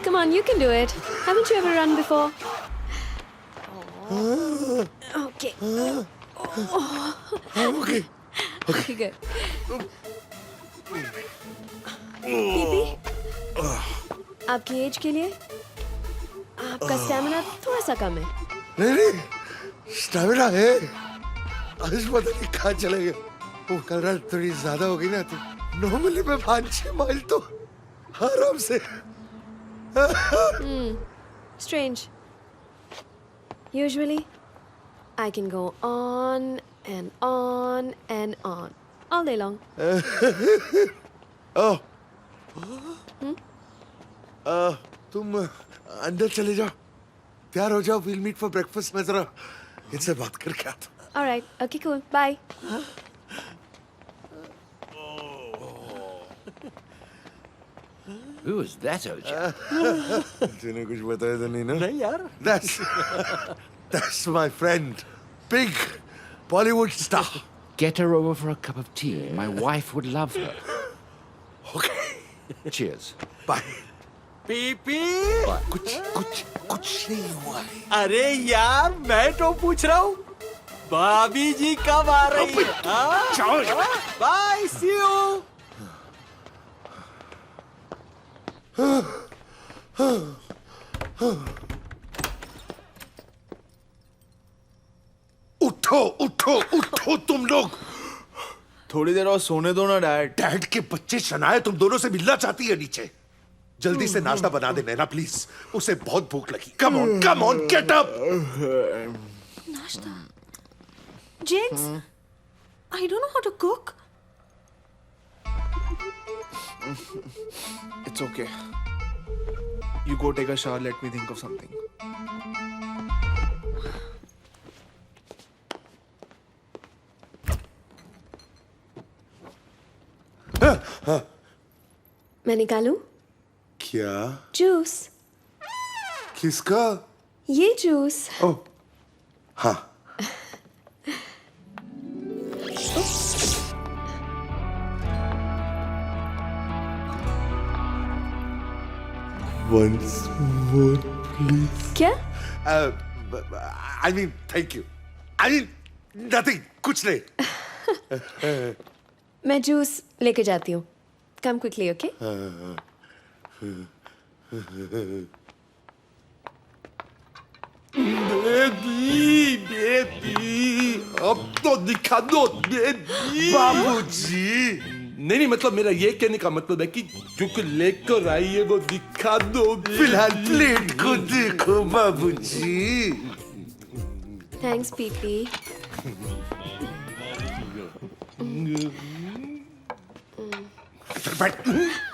Come on, you can do it. Haven't you ever run before? Okay. Okay. Okay, good. PP, आपकी एज के लिए आपका स्टैमिना थोड़ा सा कम है। नहीं, स्टैमिना है। आज पता नहीं कहाँ चले गए। वो कल रात थोड़ी ज्यादा हो गई ना, तो नॉर्मली मैं 5-6 माइल तो आराम से। Strange. Usually, I can go on and on and on all day long. ओह, तुम अंदर चले जाओ, तैयार हो जाओ, we'll meet for breakfast। मैं जरा इनसे बात करके आता हूँ। All right. Okay, cool. Bye. Who is that, Oja? तूने कुछ बताया तो नहीं ना? नहीं यार। That's my friend, big Bollywood star. Get her over for a cup of tea. My wife would love her. Okay. Cheers. Bye. PP. कुछ नहीं हुआ है। अरे यार मैं तो पूछ रहा हूँ, भाभी जी कब आ रही है? Bye, see you. उठो उठो उठो तुम लोग। थोड़ी देर और सोने दो ना डैड। डैड के बच्चे शनाया तुम दोनों से मिलना चाहती है नीचे। जल्दी से नाश्ता बना दे नैना प्लीज, उसे बहुत भूख लगी। Come on get up. नाश्ता? Jinx, I don't know how to cook. It's okay. You go take a shower. Let me think of something. मैं निकालूं? क्या? जूस। किसका? ये जूस। ओह, हाँ। Once more, please. क्या? I mean, thank you. I mean, nothing. कुछ नहीं। मैं जूस लेके जाती हूँ। Come quickly, okay? बेबी, अब तो दिखा दो बेबी। बाबूजी। नहीं मतलब मेरा ये कहने का मतलब है कि जो कुछ लेकर आई है वो दिखा दो। फिलहाल प्लेट को देखो बाबूजी। Thanks, PP.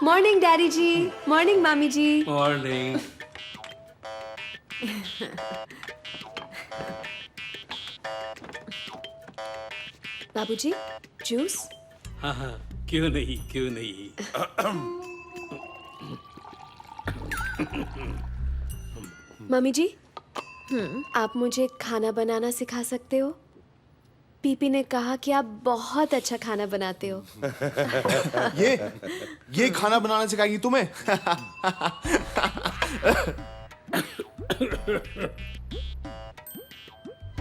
मॉर्निंग डैडी जी, मॉर्निंग मामी जी। मॉर्निंग। बाबूजी, जूस? हाँ हाँ, क्यों नहीं, क्यों नहीं। मम्मी जी, आप मुझे खाना बनाना सिखा सकते हो? पीपी ने कहा कि आप बहुत अच्छा खाना बनाते हो। ये खाना बनाना सिखाएगी तुम्हें?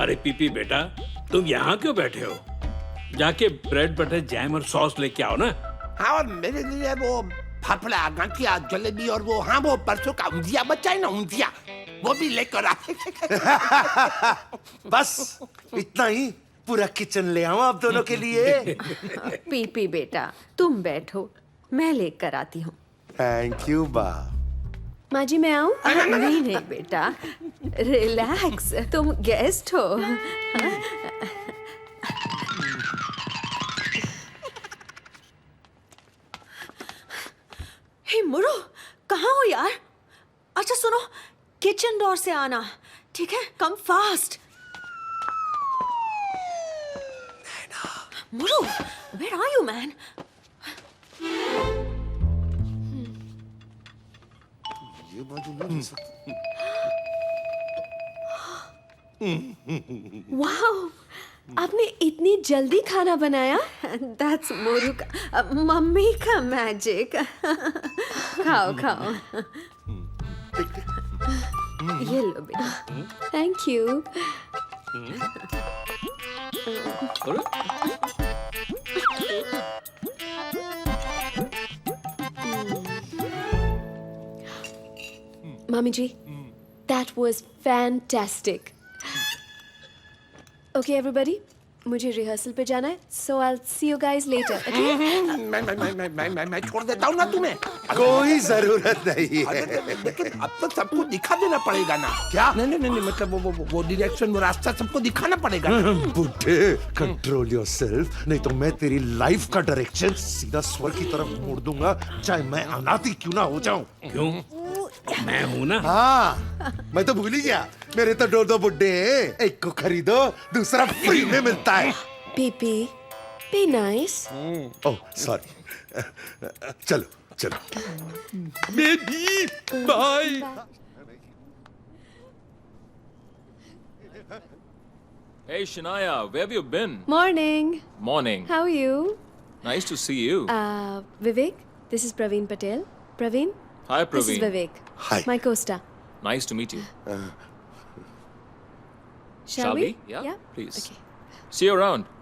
अरे पीपी बेटा, तुम यहाँ क्यों बैठे हो? जाके ब्रेड बटर जैम और सॉस लेके आओ ना। हाँ, और मेरे लिए वो फाफड़ा, गांठिया, जलेबी और वो वो परसों का ऊंधिया बचा है ना, ऊंधिया, वो भी लेकर आ। बस इतना ही? पूरा किचन ले आऊं आप दोनों के लिए? पीपी बेटा, तुम बैठो, मैं लेकर आती हूँ। थैंक यू बा। माँ जी मैं आऊँ? नहीं नहीं बेटा, रिलैक्स, तुम गेस्ट हो। हे मुरो, कहाँ हो यार? अच्छा सुनो, किचन डोर से आना, ठीक है? Come fast. Muru, where are you, man? ये बाजू नहीं वाओ, आपने इतनी जल्दी खाना बनाया? That's मोरू का, मम्मी का मैजिक। खाओ खाओ। ये लो बेटा। Thank you. Mommy ji, that was fantastic. Okay, everybody, मुझे रिहर्सल पे जाना है, so I'll see you guys later. Okay? मैं छोड़ देता हूँ ना तुम्हें। कोई जरूरत नहीं है। लेकिन अब तो सबको दिखा देना पड़ेगा ना। क्या? नहीं, मतलब वो डायरेक्शन, वो रास्ता सबको दिखाना पड़ेगा ना। बुड्ढे, कंट्रोल योरसेल्फ, नहीं तो मैं तेरी लाइफ का डायरेक्शन सीधा स्वर्ग की तरफ मोड़ दूंगा, चाहे मैं अनाथी क्यों ना हो जाऊं। क्यों? मैं हूं ना। हाँ, मैं तो भूल ही गया, मेरे तो दो बुड्ढे हैं, एक को खरीदो दूसरा फ्री में मिलता है। Pee, be nice. Oh sorry, चलो चलो। Baby bye. Hey Shania, where have you been? Morning. Morning. How are you? Nice to see you. Vivek, this is Praveen Patel. Praveen? Hi This is Praveen. Vivek. Hi. My co-star. Nice to meet you. Shall we? Yeah? Yeah? Please. Okay. See you around.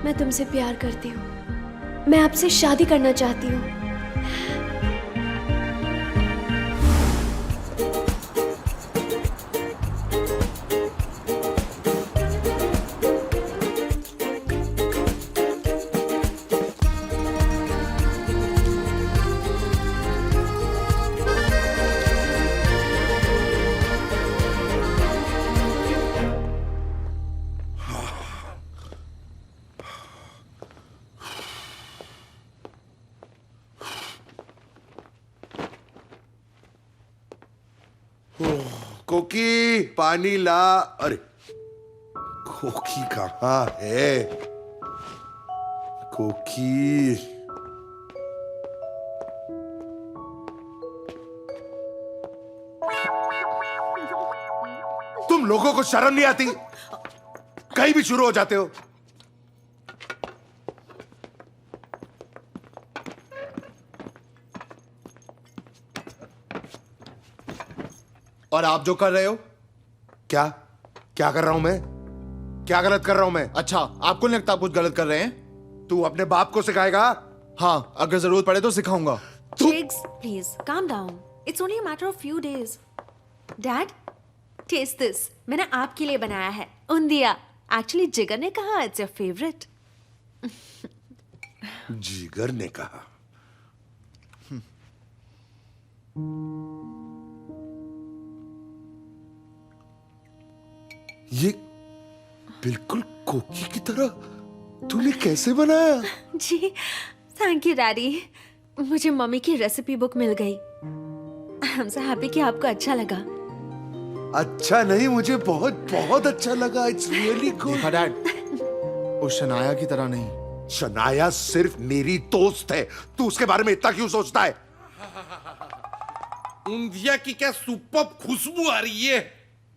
मैं तुमसे प्यार करती हूँ, मैं आपसे शादी करना चाहती हूँ। कोकी पानी ला। अरे कोकी कहाँ है? कोकी तुम लोगों को शर्म नहीं आती? कहीं भी शुरू हो जाते हो। और आप जो कर रहे हो? क्या क्या कर रहा हूं मैं? क्या गलत कर रहा हूं मैं? अच्छा, आपको नहीं लगता आप कुछ गलत कर रहे हैं? तू अपने बाप को सिखाएगा? हाँ, अगर जरूरत पड़े तो सिखाऊंगा। Jigs, please, calm down. It's only a matter of few days. Dad, taste this, मैंने आपके लिए बनाया है उंदिया। एक्चुअली जिगर ने कहा इट्स योर फेवरेट। जिगर ने कहा। ये बिल्कुल कोकी की तरह तूने कैसे बनाया? जी थैंक यू डैडी, मुझे मम्मी की रेसिपी बुक मिल गई। आई एम सो हैप्पी कि आपको अच्छा लगा। अच्छा नहीं, मुझे बहुत बहुत अच्छा लगा। It's really good. देखा डैड, उस शनाया की तरह नहीं। शनाया सिर्फ मेरी दोस्त है, तू उसके बारे में इतना क्यों सोचता है? ऊंधिया की क्या सुपर खुशबू आ रही है।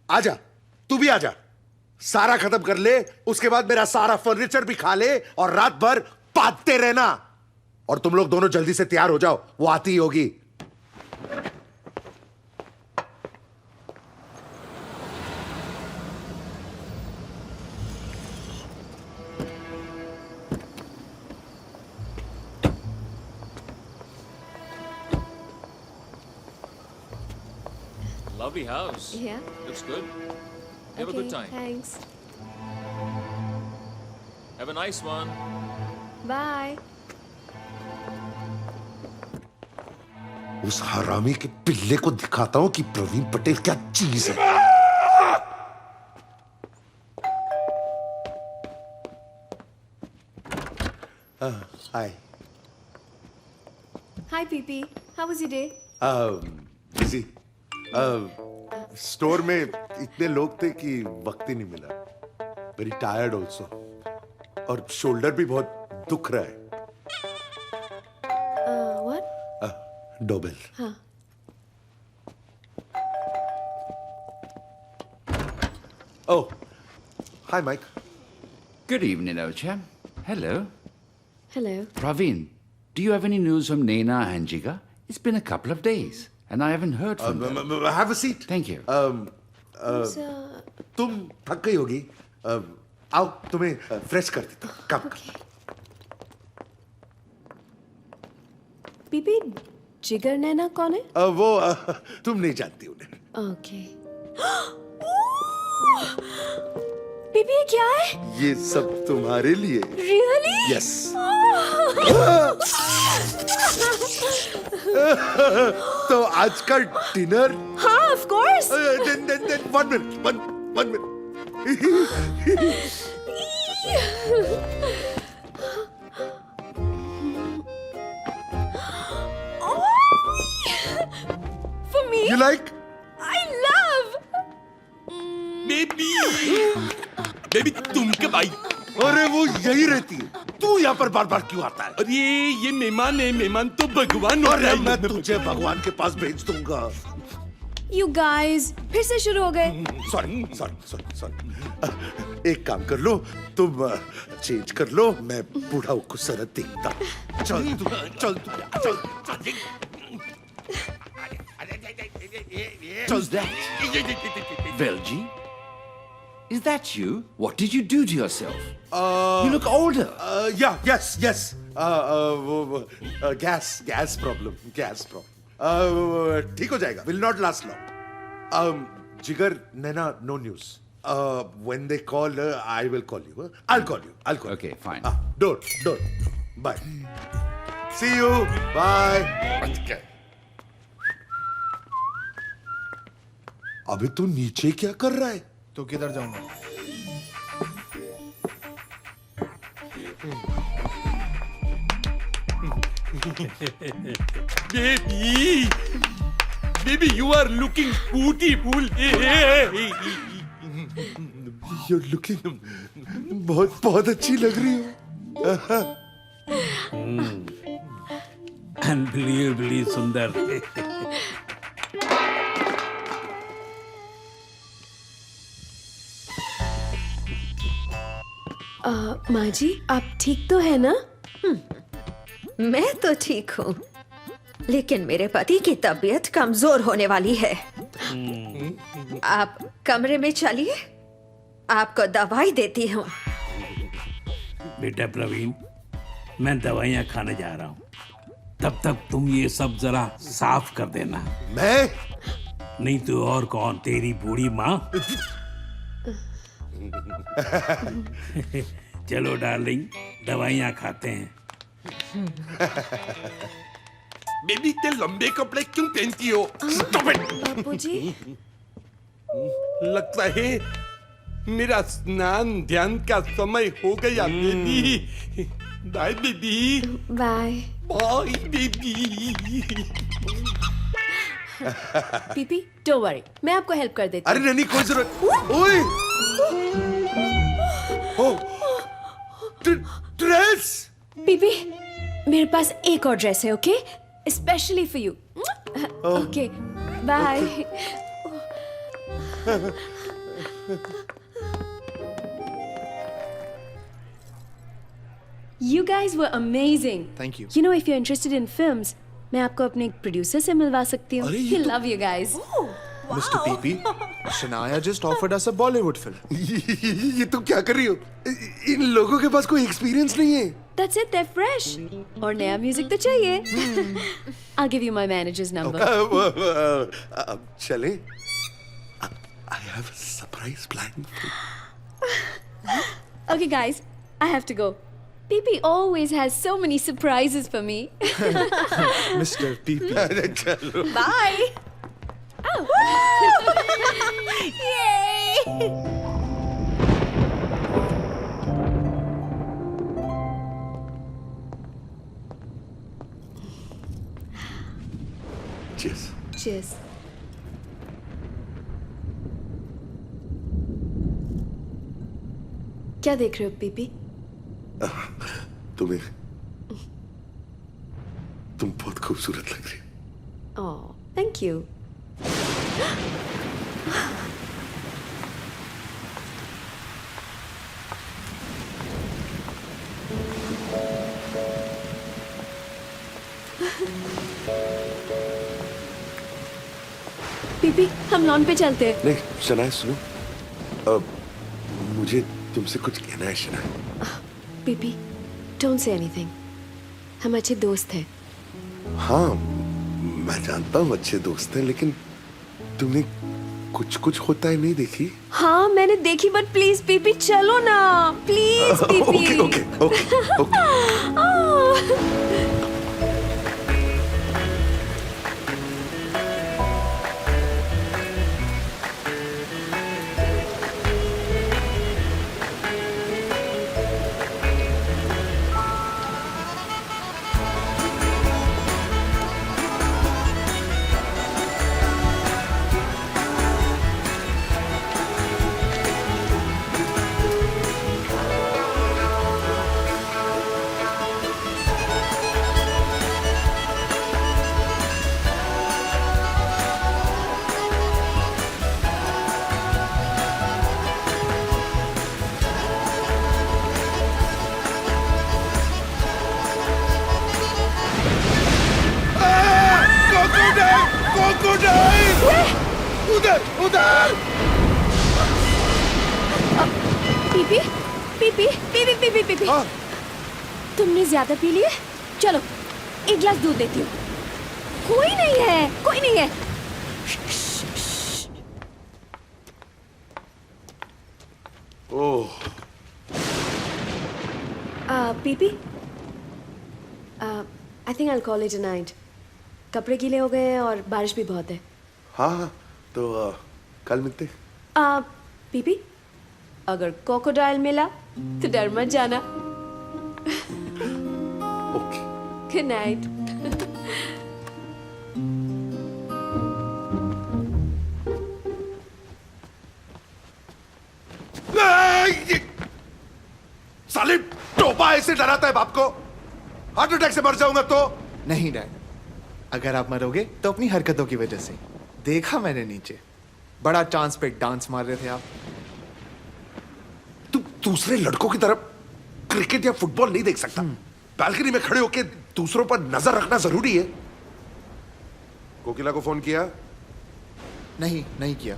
आजा, तू भी आजा। सारा खत्म कर ले, उसके बाद मेरा सारा फर्नीचर भी खा ले और रात भर बांटते रहना। और तुम लोग दोनों जल्दी से तैयार हो जाओ, वो आती ही होगी। Lovely house. Yeah. Looks good. Have a good time. Thanks. Have a nice one. Bye. उस हरामी के पिल्ले को दिखाता हूं कि प्रवीण पटेल क्या चीज है। हाय। Hi, PP. How was your day? Busy. Store में इतने लोग थे कि वक्त ही नहीं मिला। वेरी टायर्ड ऑल्सो, और शोल्डर भी बहुत दुख रहा है। What? डोबेल। हाँ. Oh, hi, Mike. Good evening, Ocha. Hello. Hello. Praveen, do you have any news from Naina and Jiga? It's been a couple of days, and I haven't heard from them. Have a seat. Thank you. तुम थक गई होगी। आओ, तुम्हें फ्रेश कर देता हूँ। काम कर। PP, जिगर नैना कौन है? वो तुम नहीं जानती उन्हें। Okay. PP, ये क्या है? ये सब तुम्हारे लिए। Really? Yes. तो आज का डिनर? हाँ, of course. Then 1 minute. 1 minute. For me? You like? I love. Baby तुम कब आई? अरे वो यही रहती है। तू यहाँ पर बार बार क्यों आता है? अरे ये मेहमान है, मेहमान तो भगवान होता अरे है। मैं तुझे भगवान के पास भेज दूंगा। You guys, फिर से शुरू हो गए। सॉरी। एक काम कर लो, तुम चेंज कर लो, मैं बूढ़ा खूबसूरत दिखता। चल। Who's that? Velji? Is that you? What did you do to yourself? You look older. Yes. Gas problem. ठीक हो जाएगा. Will not last long. Jigar, Naina, no news. When they call, I will call you. I'll call you. Okay, fine. Don't. Bye. See you. Bye. अबे तू नीचे क्या कर रहा है? तो किधर जाऊंगा? Baby, you are looking beautiful. You're looking बहुत अच्छी लग रही हो। Unbelievably सुंदर। माँ जी, आप ठीक तो है ना? मैं तो ठीक हूँ, लेकिन मेरे पति की तबीयत कमजोर होने वाली है। आप कमरे में चलिए, आपको दवाई देती हूँ। बेटा प्रवीण, मैं दवाइयाँ खाने जा रहा हूँ। तब तक तुम ये सब जरा साफ कर देना। मैं? नहीं तो और कौन, तेरी बूढ़ी माँ। चलो डार्लिंग, दवाइयाँ खाते हैं। बेबी इतने लंबे कपड़े क्यों पहनती हो? Stop it! बापूजी। लगता है मेरा स्नान ध्यान का समय हो गया baby. Bye baby. Bye. Bye baby. PP don't worry, मैं आपको हेल्प कर देती अरे नहीं कोई जरूरत। ओए ओ ड्रेस। पीपी मेरे पास एक और ड्रेस है, okay, specially for you. Okay bye. You guys were amazing. Thank you. You know, if you're interested in films, मैं आपको अपने एक प्रोड्यूसर से मिलवा सकती हूँ। He'll love you guys. Mr. PP, Shania just offered us a Bollywood film. ये तुम क्या कर रही हो? इन लोगों के पास कोई एक्सपीरियंस नहीं है। That's it, they're fresh. और नया म्यूजिक तो चाहिए। I'll give you my manager's number. अब चलें? I have a surprise plan. Okay, guys, I have to go. PP always has so many surprises for me. Mr. PP. चलो। Bye. Oh. Yay! Cheers. Cheers. क्या देख रहे हो पीपी? तुम बहुत खूबसूरत लग रही हो। Oh, thank you. पीपी हम लॉन पे चलते हैं। नहीं शनाया सुनो, मुझे तुमसे कुछ कहना है Shanaya. PP don't say anything, हम अच्छे दोस्त हैं। हाँ मैं जानता हूँ अच्छे दोस्त हैं, लेकिन तुमने कुछ कुछ होता है नहीं देखी? हाँ मैंने देखी, बट प्लीज पीपी चलो ना, please PP. Okay okay okay. उधर उधर। PP PP PP PP PP तुमने ज्यादा पी लिया, चलो एक गिलास दूध देती हूँ। कोई नहीं है, कोई नहीं है। Oh PP I think I will call it a night. कपड़े गीले हो गए हैं और बारिश भी बहुत है। हाँ हाँ तो कल मिलते। पीपी अगर क्रोकोडाइल मिला तो डर मत जाना। Okay good night. साले टोपा ऐसे डराता है बाप को, हार्ट अटैक से मर जाऊंगा तो। नहीं डैड, अगर आप मरोगे तो अपनी हरकतों की वजह से। देखा मैंने नीचे, बड़ा चांस पे डांस मार रहे थे आप। तू दूसरे लड़कों की तरफ क्रिकेट या फुटबॉल नहीं देख सकता। बालकनी में खड़े होकर दूसरों पर नजर रखना जरूरी है। कोकिला को फोन किया? नहीं नहीं किया,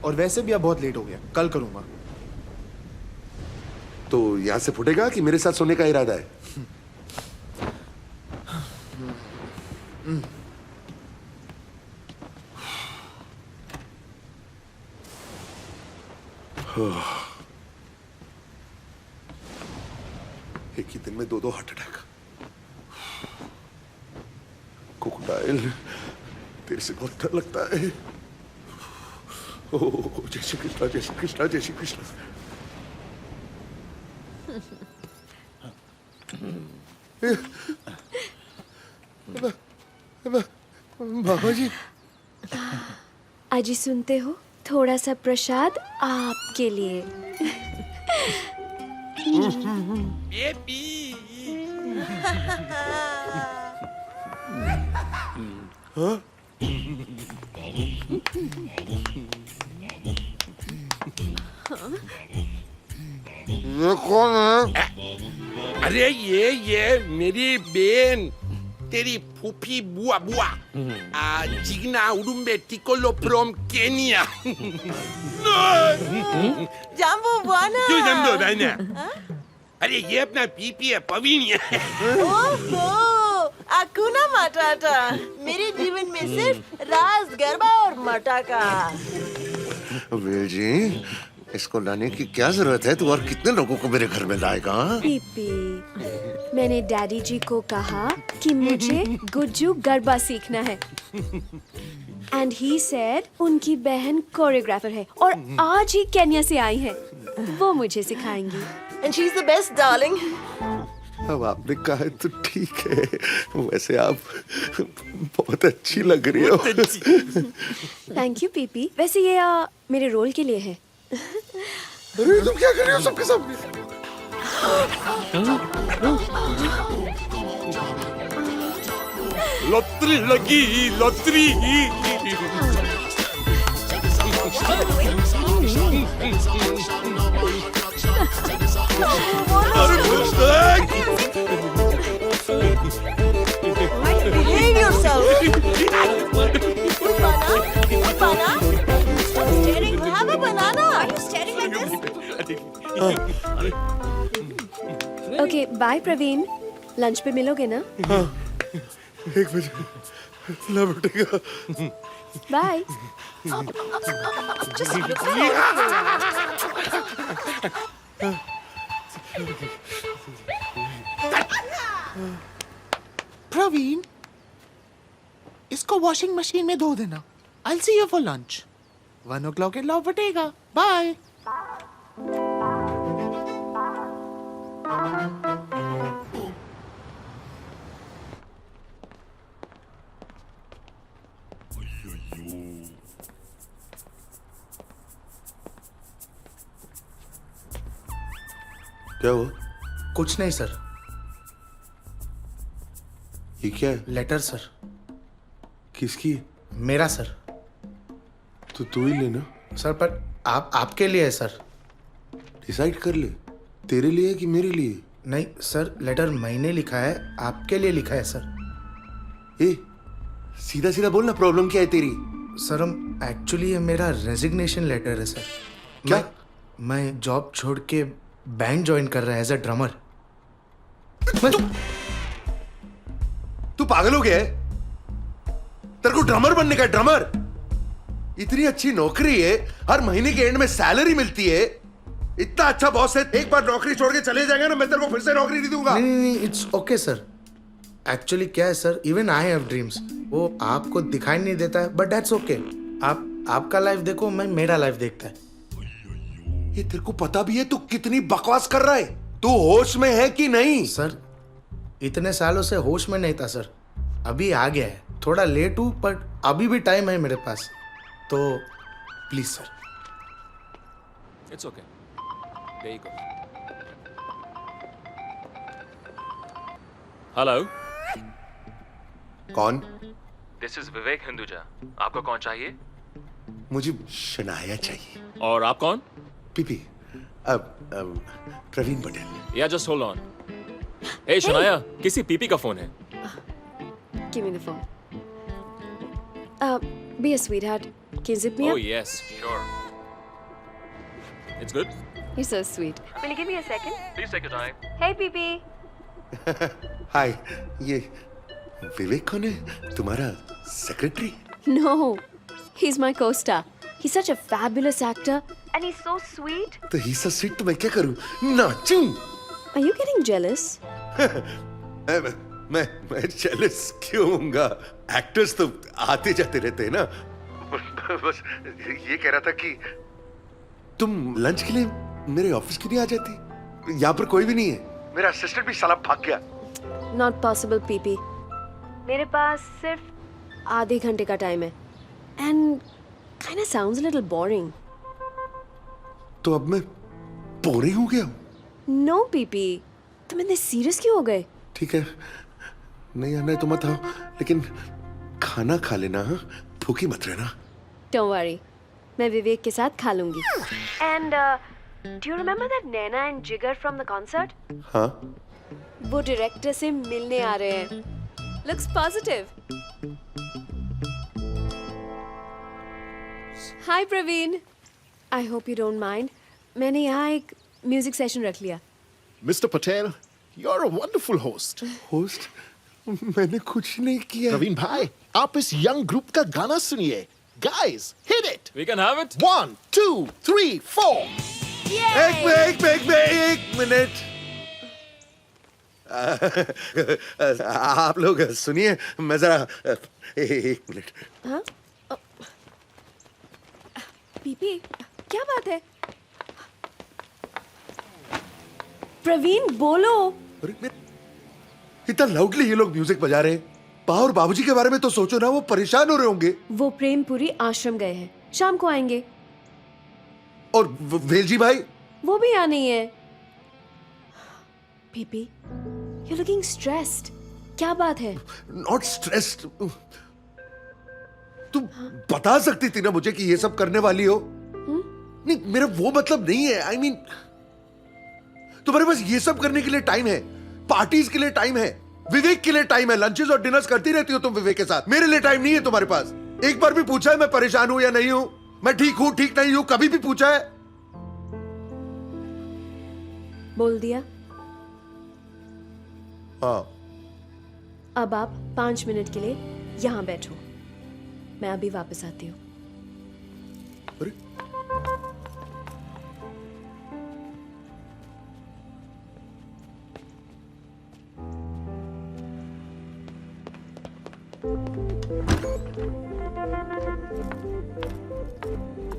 और वैसे भी अब बहुत लेट हो गया, कल करूंगा। तो यहां से फुटेगा कि मेरे साथ सोने का इरादा है? एक ही दिन में 2 हार्ट अटैक। क्रोकोडाइल, तेरे से बहुत डर लगता है। ओह, जय श्री कृष्णा, जय श्री कृष्णा, जय श्री कृष्णा। बाबा जी, अजी सुनते हो, थोड़ा सा प्रसाद आपके लिए। हाँ? ये कौन है? अरे ये मेरी बहन, तेरी फूफी बुआ बुआ, जिग्ना उडुम्बे टिकोलो फ्रॉम केनिया। जाम्बो बुआना। क्यों जम्बो बहना? अरे ये अपना पीपी है, पवीन है। ओहो, अकुना मटाटा। मेरे जीवन में सिर्फ राज, गरबा और मटाका। वेल जी, इसको लाने की क्या जरूरत है? तू और कितने लोगों को मेरे घर में लाएगा? पीपी, मैंने डैडी जी को कहा कि मुझे गुज्जू गरबा सीखना है। एंड ही सेड उनकी बहन कोरियोग्राफर है और आज ही केन्या से आई है, वो मुझे सिखाएंगी। And she's the best, darling. अब आपने कहा है तो ठीक है। वैसे आप बहुत अच्छी लग रही हो। Thank you PP. वैसे ये मेरे रोल के लिए है। अरे तुम क्या कर रही हो सबके सामने? लॉटरी लगी, lottery. Behave yourself. Banana. Stop staring. Have a banana. Are you staring like this? Okay bye Praveen, lunch पे मिलोगे ना? हाँ, 1 बजे ला बैठेगा। बाय। प्रवीण, इसको वॉशिंग मशीन में धो देना। I'll see you for lunch. 1 o'clock लौ बटेगा। बाय। क्या हुआ? कुछ नहीं सर। ये क्या है? Letter sir. किसकी? मेरा सर। तो तू ही लेना। सर पर आपके लिए है सर। डिसाइड कर ले, तेरे लिए कि मेरे लिए? नहीं सर, लेटर मैंने लिखा है, आपके लिए लिखा है सर। ए, सीधा सीधा बोलना, प्रॉब्लम क्या है तेरी? सर हम एक्चुअली ये मेरा रेजिग्नेशन लेटर है सर। क्या? मैं जॉब छोड़ के बैंड ज्वाइन कर रहा है एज अ ड्रमर। तू पागल हो गया है? तेरे को ड्रमर बनने का? ड्रमर इतनी अच्छी नौकरी है, हर महीने के एंड में सैलरी मिलती है, इतना अच्छा बॉस है, एक बार नौकरी छोड़ के चले जाएंगे ना, मैं तेरे को फिर से नौकरी नहीं दूंगा। नहीं, इट्स ओके सर। एक्चुअली क्या है sir, even I have dreams, वो आपको दिखाई नहीं देता है, बट दैट्स ओके। आपका लाइफ देखो, मैं मेरा लाइफ देखता है। ये तेरे को पता भी है तू कितनी बकवास कर रहा है? तू होश में है कि नहीं? सर इतने सालों से होश में नहीं था सर, अभी आ गया है। थोड़ा लेट हूं पर अभी भी टाइम है मेरे पास, तो please sir. It's okay. There you go. Hello. कौन? This is Vivek Hinduja. आपको कौन चाहिए? मुझे शनाया चाहिए। और आप कौन? PP, Praveen Patel. Yeah, just hold on. Hey, Shanaya, किसी पीपी का फोन है? Give me the phone. Be a sweetheart. Can you zip me Oh up? yes, sure. It's good. You're so sweet. Will you give me a second? Please take your time. Hey, Pee. हाय, ये विवेक कौन है? तुम्हारा secretary? No, he's my co-star. He's such a fabulous actor and he's so sweet. तो ही सा स्वीट तो मैं क्या करूं? नाचूं? Are you getting jealous? मैं जेलस क्यों होऊंगा? एक्टर्स तो आते जाते रहते हैं ना। बस ये कह रहा था कि तुम लंच के लिए मेरे ऑफिस क्यों नहीं आ जाती? यहाँ पर कोई भी नहीं है। मेरा असिस्टेंट भी साला भाग गया। Not possible, PP. मेरे पास सिर्फ आधे घंटे का टाइम है and kind of sounds a little boring. तो अब मैं बोरिंग हो गया हूँ। No, PP. तुम इतने सीरियस क्यों हो गए? ठीक है, नहीं आना है तो मत आओ, लेकिन खाना खा लेना, हाँ? भूखी मत रहना। Don't worry, मैं विवेक के साथ खा लूंगी। And do you remember that Naina and Jigar from the concert? हाँ। वो डायरेक्टर से मिलने आ रहे हैं। Looks positive. Hi Praveen. I hope you don't mind. मैंने यहाँ एक म्यूजिक सेशन रख लिया। Mr. Patel, you're a wonderful host. Host? मैंने कुछ नहीं किया। प्रवीण भाई, आप इस यंग ग्रुप का गाना सुनिए। Guys, hit it. We can have it. 1, 2, 3, 4. एक मिनट। आप लोग सुनिए, मैं जरा एक मिनट। हाँ? पीपी, क्या बात है? प्रवीण बोलो। इतना लाउडली ये लोग म्यूजिक बजा रहे हैं। पा और बाबूजी के बारे में तो सोचो ना, वो परेशान हो रहे होंगे। वो प्रेमपुरी आश्रम गए हैं, शाम को आएंगे। और वेलजी भाई? वो भी आने ही है। PP, you're looking stressed. क्या बात है? Not stressed. तुम बता सकती थी ना मुझे कि ये सब करने वाली हो? नहीं, मेरा वो मतलब नहीं है। I mean, तुम्हारे पास ये सब करने के लिए टाइम है, पार्टीज के लिए टाइम है, विवेक के लिए टाइम है, लंचेस और डिनर्स करती रहती हो तुम विवेक के साथ। मेरे लिए टाइम नहीं है तुम्हारे पास। एक बार भी पूछा है मैं परेशान हूं या नहीं हूं, मैं ठीक हूं ठीक नहीं हूं, कभी भी पूछा है? बोल दिया। हाँ। अब आप 5 मिनट के लिए यहाँ बैठो, मैं अभी वापस आती हूँ। अरे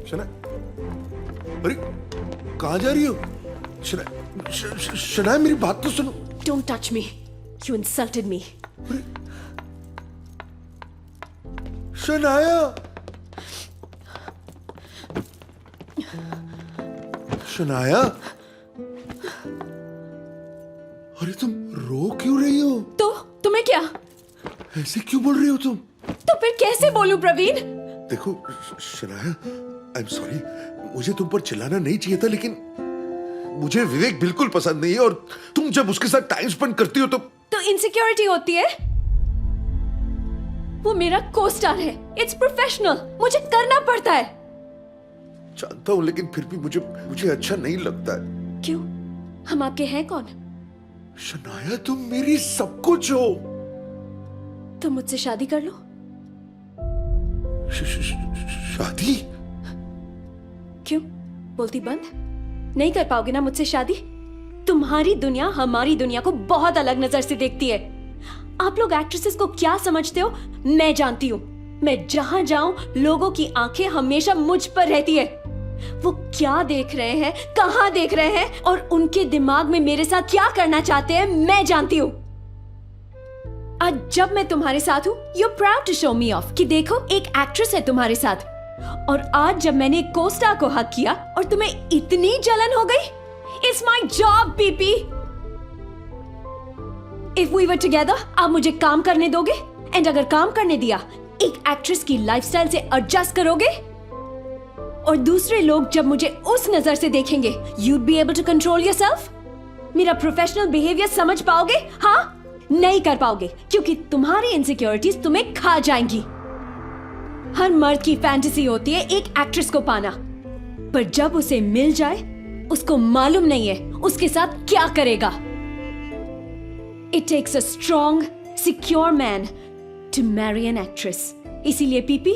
शना, अरे कहाँ जा रही हो? शना, मेरी बात तो सुनो। Don't touch me. You insulted me. Shanaya, Shanaya, अरे तुम रो क्यों रही हो? तो तुम्हें क्या? ऐसे क्यों बोल रही हो तुम? तो फिर कैसे बोलूं प्रवीण? देखो शनाया, आई एम सॉरी, मुझे तुम पर चिल्लाना नहीं चाहिए था, लेकिन मुझे विवेक बिल्कुल पसंद नहीं है, और तुम जब उसके साथ टाइम स्पेंड करती हो तो इनसिक्योरिटी होती है। वो मेरा को-स्टार है, इट्स प्रोफेशनल, मुझे करना पड़ता है। जानता हूं, लेकिन फिर भी मुझे अच्छा नहीं लगता है। क्यों? हम आपके हैं कौन? शनाया, तुम मेरी सब कुछ हो। तुम मुझसे शादी कर लो। शादी? क्यों? बोलती बंद? नहीं कर पाओगे ना मुझसे शादी? तुम्हारी दुनिया हमारी दुनिया को बहुत अलग नजर से देखती है। आप लोग एक्ट्रेसेस को क्या समझते हो मैं जानती हूँ। मैं जहां जाऊं लोगों की आंखें हमेशा मुझ पर रहती है। वो क्या देख रहे हैं, कहां देख रहे हैं, और उनके दिमाग में मेरे साथ क्या करना चाहते हैं मैं जानती हूँ। आज जब मैं तुम्हारे साथ हूँ, you're proud to show me off कि देखो एक एक्ट्रेस है तुम्हारे साथ। और आज जब मैंने एक को-स्टार को हक किया और तुम्हें इतनी जलन हो गई, it's my job, PP. If we were together, आप मुझे काम करने दोगे? एंड अगर काम करने दिया, एक एक्ट्रेस की लाइफस्टाइल से एडजस्ट करोगे? और दूसरे लोग जब मुझे उस नजर से देखेंगे, you'd be able to control yourself? मेरा प्रोफेशनल बिहेवियर समझ पाओगे? हाँ? नहीं कर पाओगे, क्योंकि तुम्हारी इनसिक्योरिटीज तुम्हें खा जाएंगी। हर मर्द की फैंटेसी होती है एक एक्ट्रेस को पाना, पर जब उसे मिल जाए उसको मालूम नहीं है उसके साथ क्या करेगा। It takes a strong, secure man to marry an actress. इसीलिए PP,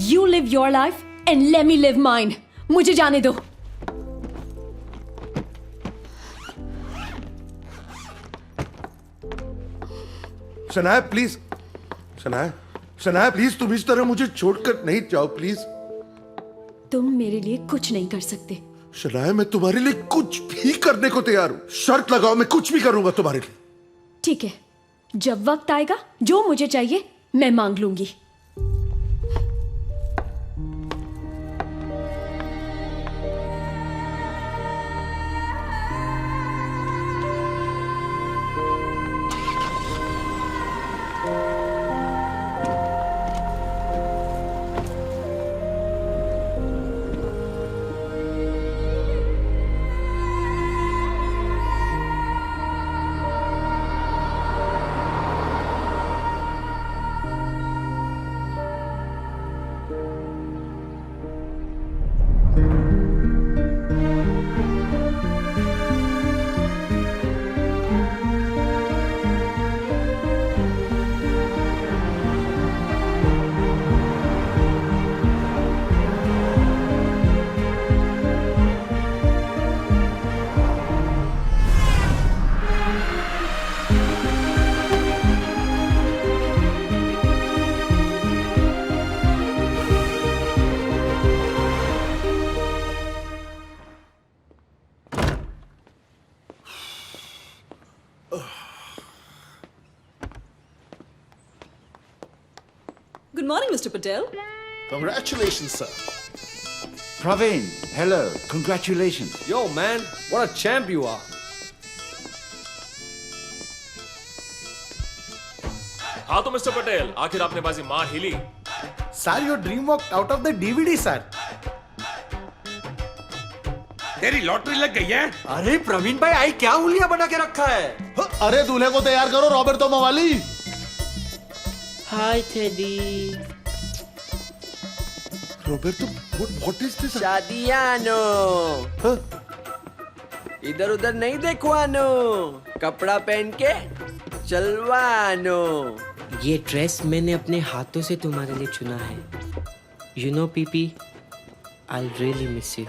you live your life and let me live mine. मुझे जाने दो। शनाया प्लीज, शनाया प्लीज, तुम इस तरह मुझे छोड़कर नहीं जाओ प्लीज। तुम मेरे लिए कुछ नहीं कर सकते। शनाया मैं तुम्हारे लिए कुछ भी करने को तैयार हूं। शर्त लगाओ, मैं कुछ भी करूंगा तुम्हारे लिए। ठीक है, जब वक्त आएगा जो मुझे चाहिए मैं मांग लूंगी। Good morning, Mr. Patel. Congratulations, sir. Praveen, hello. Congratulations. Yo, man, what a champ you are. हाँ तो मिस्टर पटेल, आखिर आपने बाजी मार ही ली। Sir, your dream walked out of the DVD, sir. तेरी लॉटरी लग गई है। अरे प्रवीण भाई, आई क्या हुलिया बना के रखा है? अरे दूल्हे को तैयार करो, रॉबर्टो मवाली। Hi Teddy. Roberto, what is this? शादियानो। इधर उधर नहीं देखवानो, कपड़ा पहन के चलवानो। ये ड्रेस मैंने अपने हाथों से तुम्हारे लिए चुना है। You know PP, I really miss you.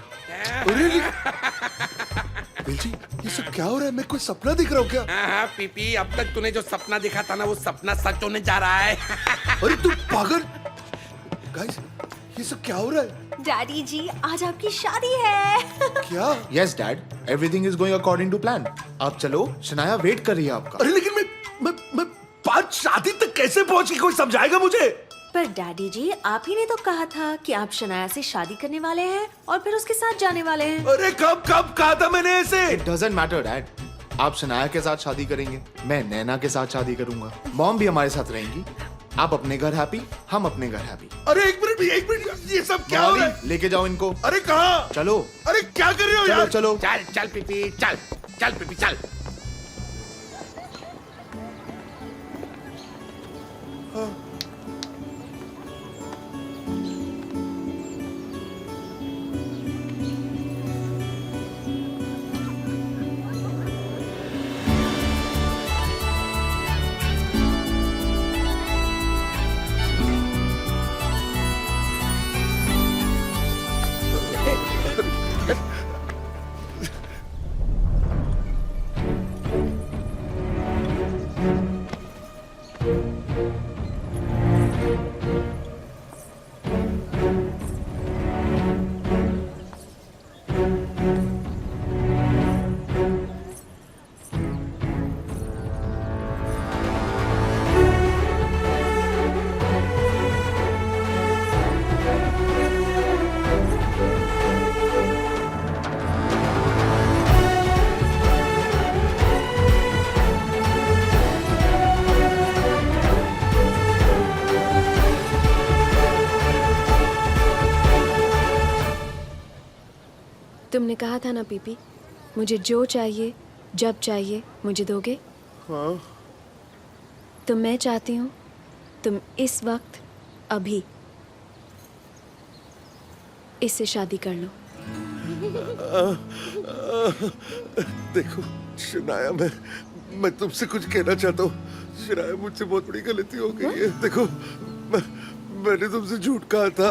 बेलजी, ये सब क्या हो रहा है? मैं कोई सपना दिख रहा हूँ क्या? हाँ पीपी, अब तक तूने जो सपना देखा था ना, वो सपना सच होने जा रहा है। अरे तू पागल। गाइस, ये सब क्या हो रहा है? डैडी जी, आज आपकी शादी है। क्या? Yes dad, everything is going according to plan. आप चलो, शनाया वेट कर रही है आपका। अरे लेकिन मैं 5 शादी तक कैसे पहुंची? कोई समझाएगा मुझे? पर डैडी जी, आप ही ने तो कहा था कि आप शनाया से शादी करने वाले हैं और फिर उसके साथ जाने वाले हैं। अरे कब कहा था मैंने ऐसे? It doesn't matter dad. आप शनाया के साथ शादी करेंगे, मैं नैना के साथ शादी करूंगा, मॉम भी हमारे साथ रहेंगी। आप अपने घर हैप्पी, हम अपने घर हैप्पी। अरे एक मिनट, ये सब क्या हो रहा है? लेके जाओ इनको। अरे कहाँ? चलो। अरे क्या कर रहे हो यार? चलो चल पीपी, चल पीपी, चल। तुमने कहा था ना पीपी, मुझे जो चाहिए जब चाहिए मुझे दोगे। हाँ। तो मैं चाहती हूँ तुम इस वक्त अभी इससे शादी कर लो। देखो शनाया, मैं तुमसे कुछ कहना चाहता हूँ। शनाया, मुझसे बहुत बड़ी गलती हो गई है। देखो मैंने तुमसे झूठ कहा था।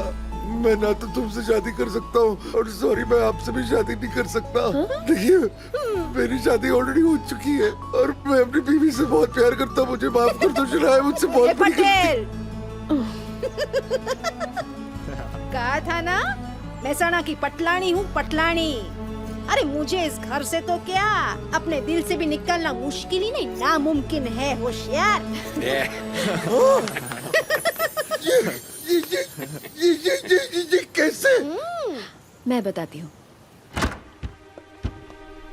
मैं ना तो तुमसे शादी कर सकता हूँ और सॉरी मैं आपसे भी शादी नहीं कर सकता। देखिए मेरी शादी ऑलरेडी हो चुकी है और मैं अपनी बीवी से बहुत प्यार करता हूँ। मुझे माफ कर दो शनाया, मुझसे बहुत बड़ी पटेल कहा था ना महसाणा की पटलानी हूँ, पटलानी। अरे मुझे इस घर से तो क्या अपने दिल से भी निकलना मुश्किल ही नहीं नामुमकिन है, होशियार। ये कैसे? मैं बताती हूँ।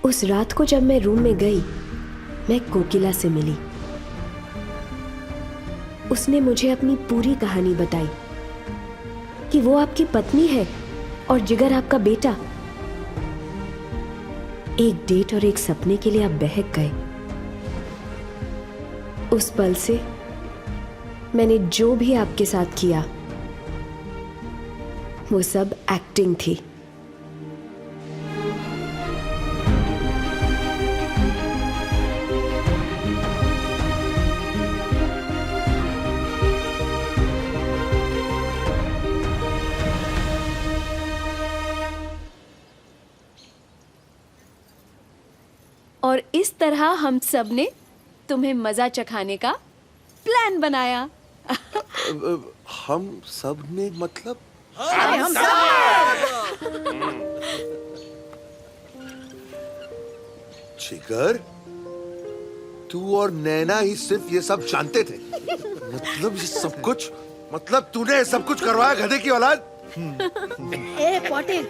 उस रात को जब मैं रूम में गई, मैं कोकिला से मिली। उसने मुझे अपनी पूरी कहानी बताई कि वो आपकी पत्नी है और जिगर आपका बेटा। एक डेट और एक सपने के लिए आप बहक गए। उस पल से मैंने जो भी आपके साथ किया वो सब एक्टिंग थी। और इस तरह हम सब ने तुम्हें मजा चखाने का प्लान बनाया। हम सब ने मतलब? हम जिगर, तू और नैना ही सिर्फ ये सब जानते थे? मतलब ये सब कुछ, मतलब तूने सब कुछ करवाया गधे की औलाद? ए पटेल,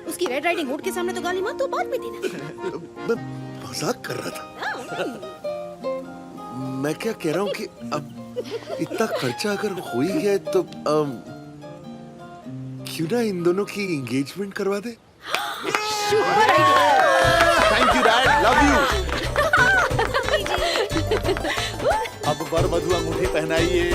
उसकी रेड राइडिंग हुड के सामने तो गाली मत, तो बात भी थी ना। मैं मजाक कर रहा था। मैं क्या कह रहा हूँ कि अब इतना खर्चा अगर हो ही गया तो क्यों ना इन दोनों की एंगेजमेंट करवा दे? Thank you dad, love you. अब वर वधू अंगूठी पहनाइए।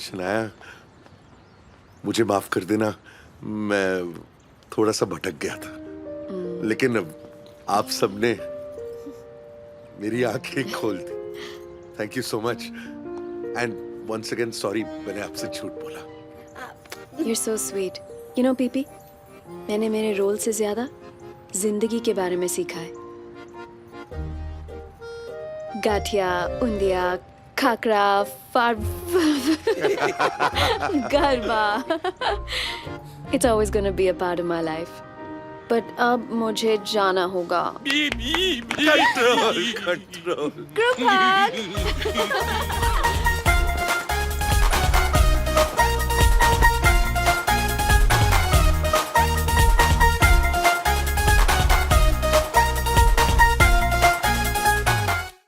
शनाया, मुझे माफ कर देना, मैं थोड़ा सा भटक गया था, लेकिन आप सबने मेरी आंखें खोल दी। Thank you so much and once again sorry मैंने आपसे झूठ बोला। You're so sweet. You know, PP, मैंने मेरे रोल से ज्यादा जिंदगी के बारे में सीखा है। Gathiya, उंदिया, khakhra, garba. It's always gonna be a part of my life. But अब मुझे जाना होगा। Control, control. Group hug.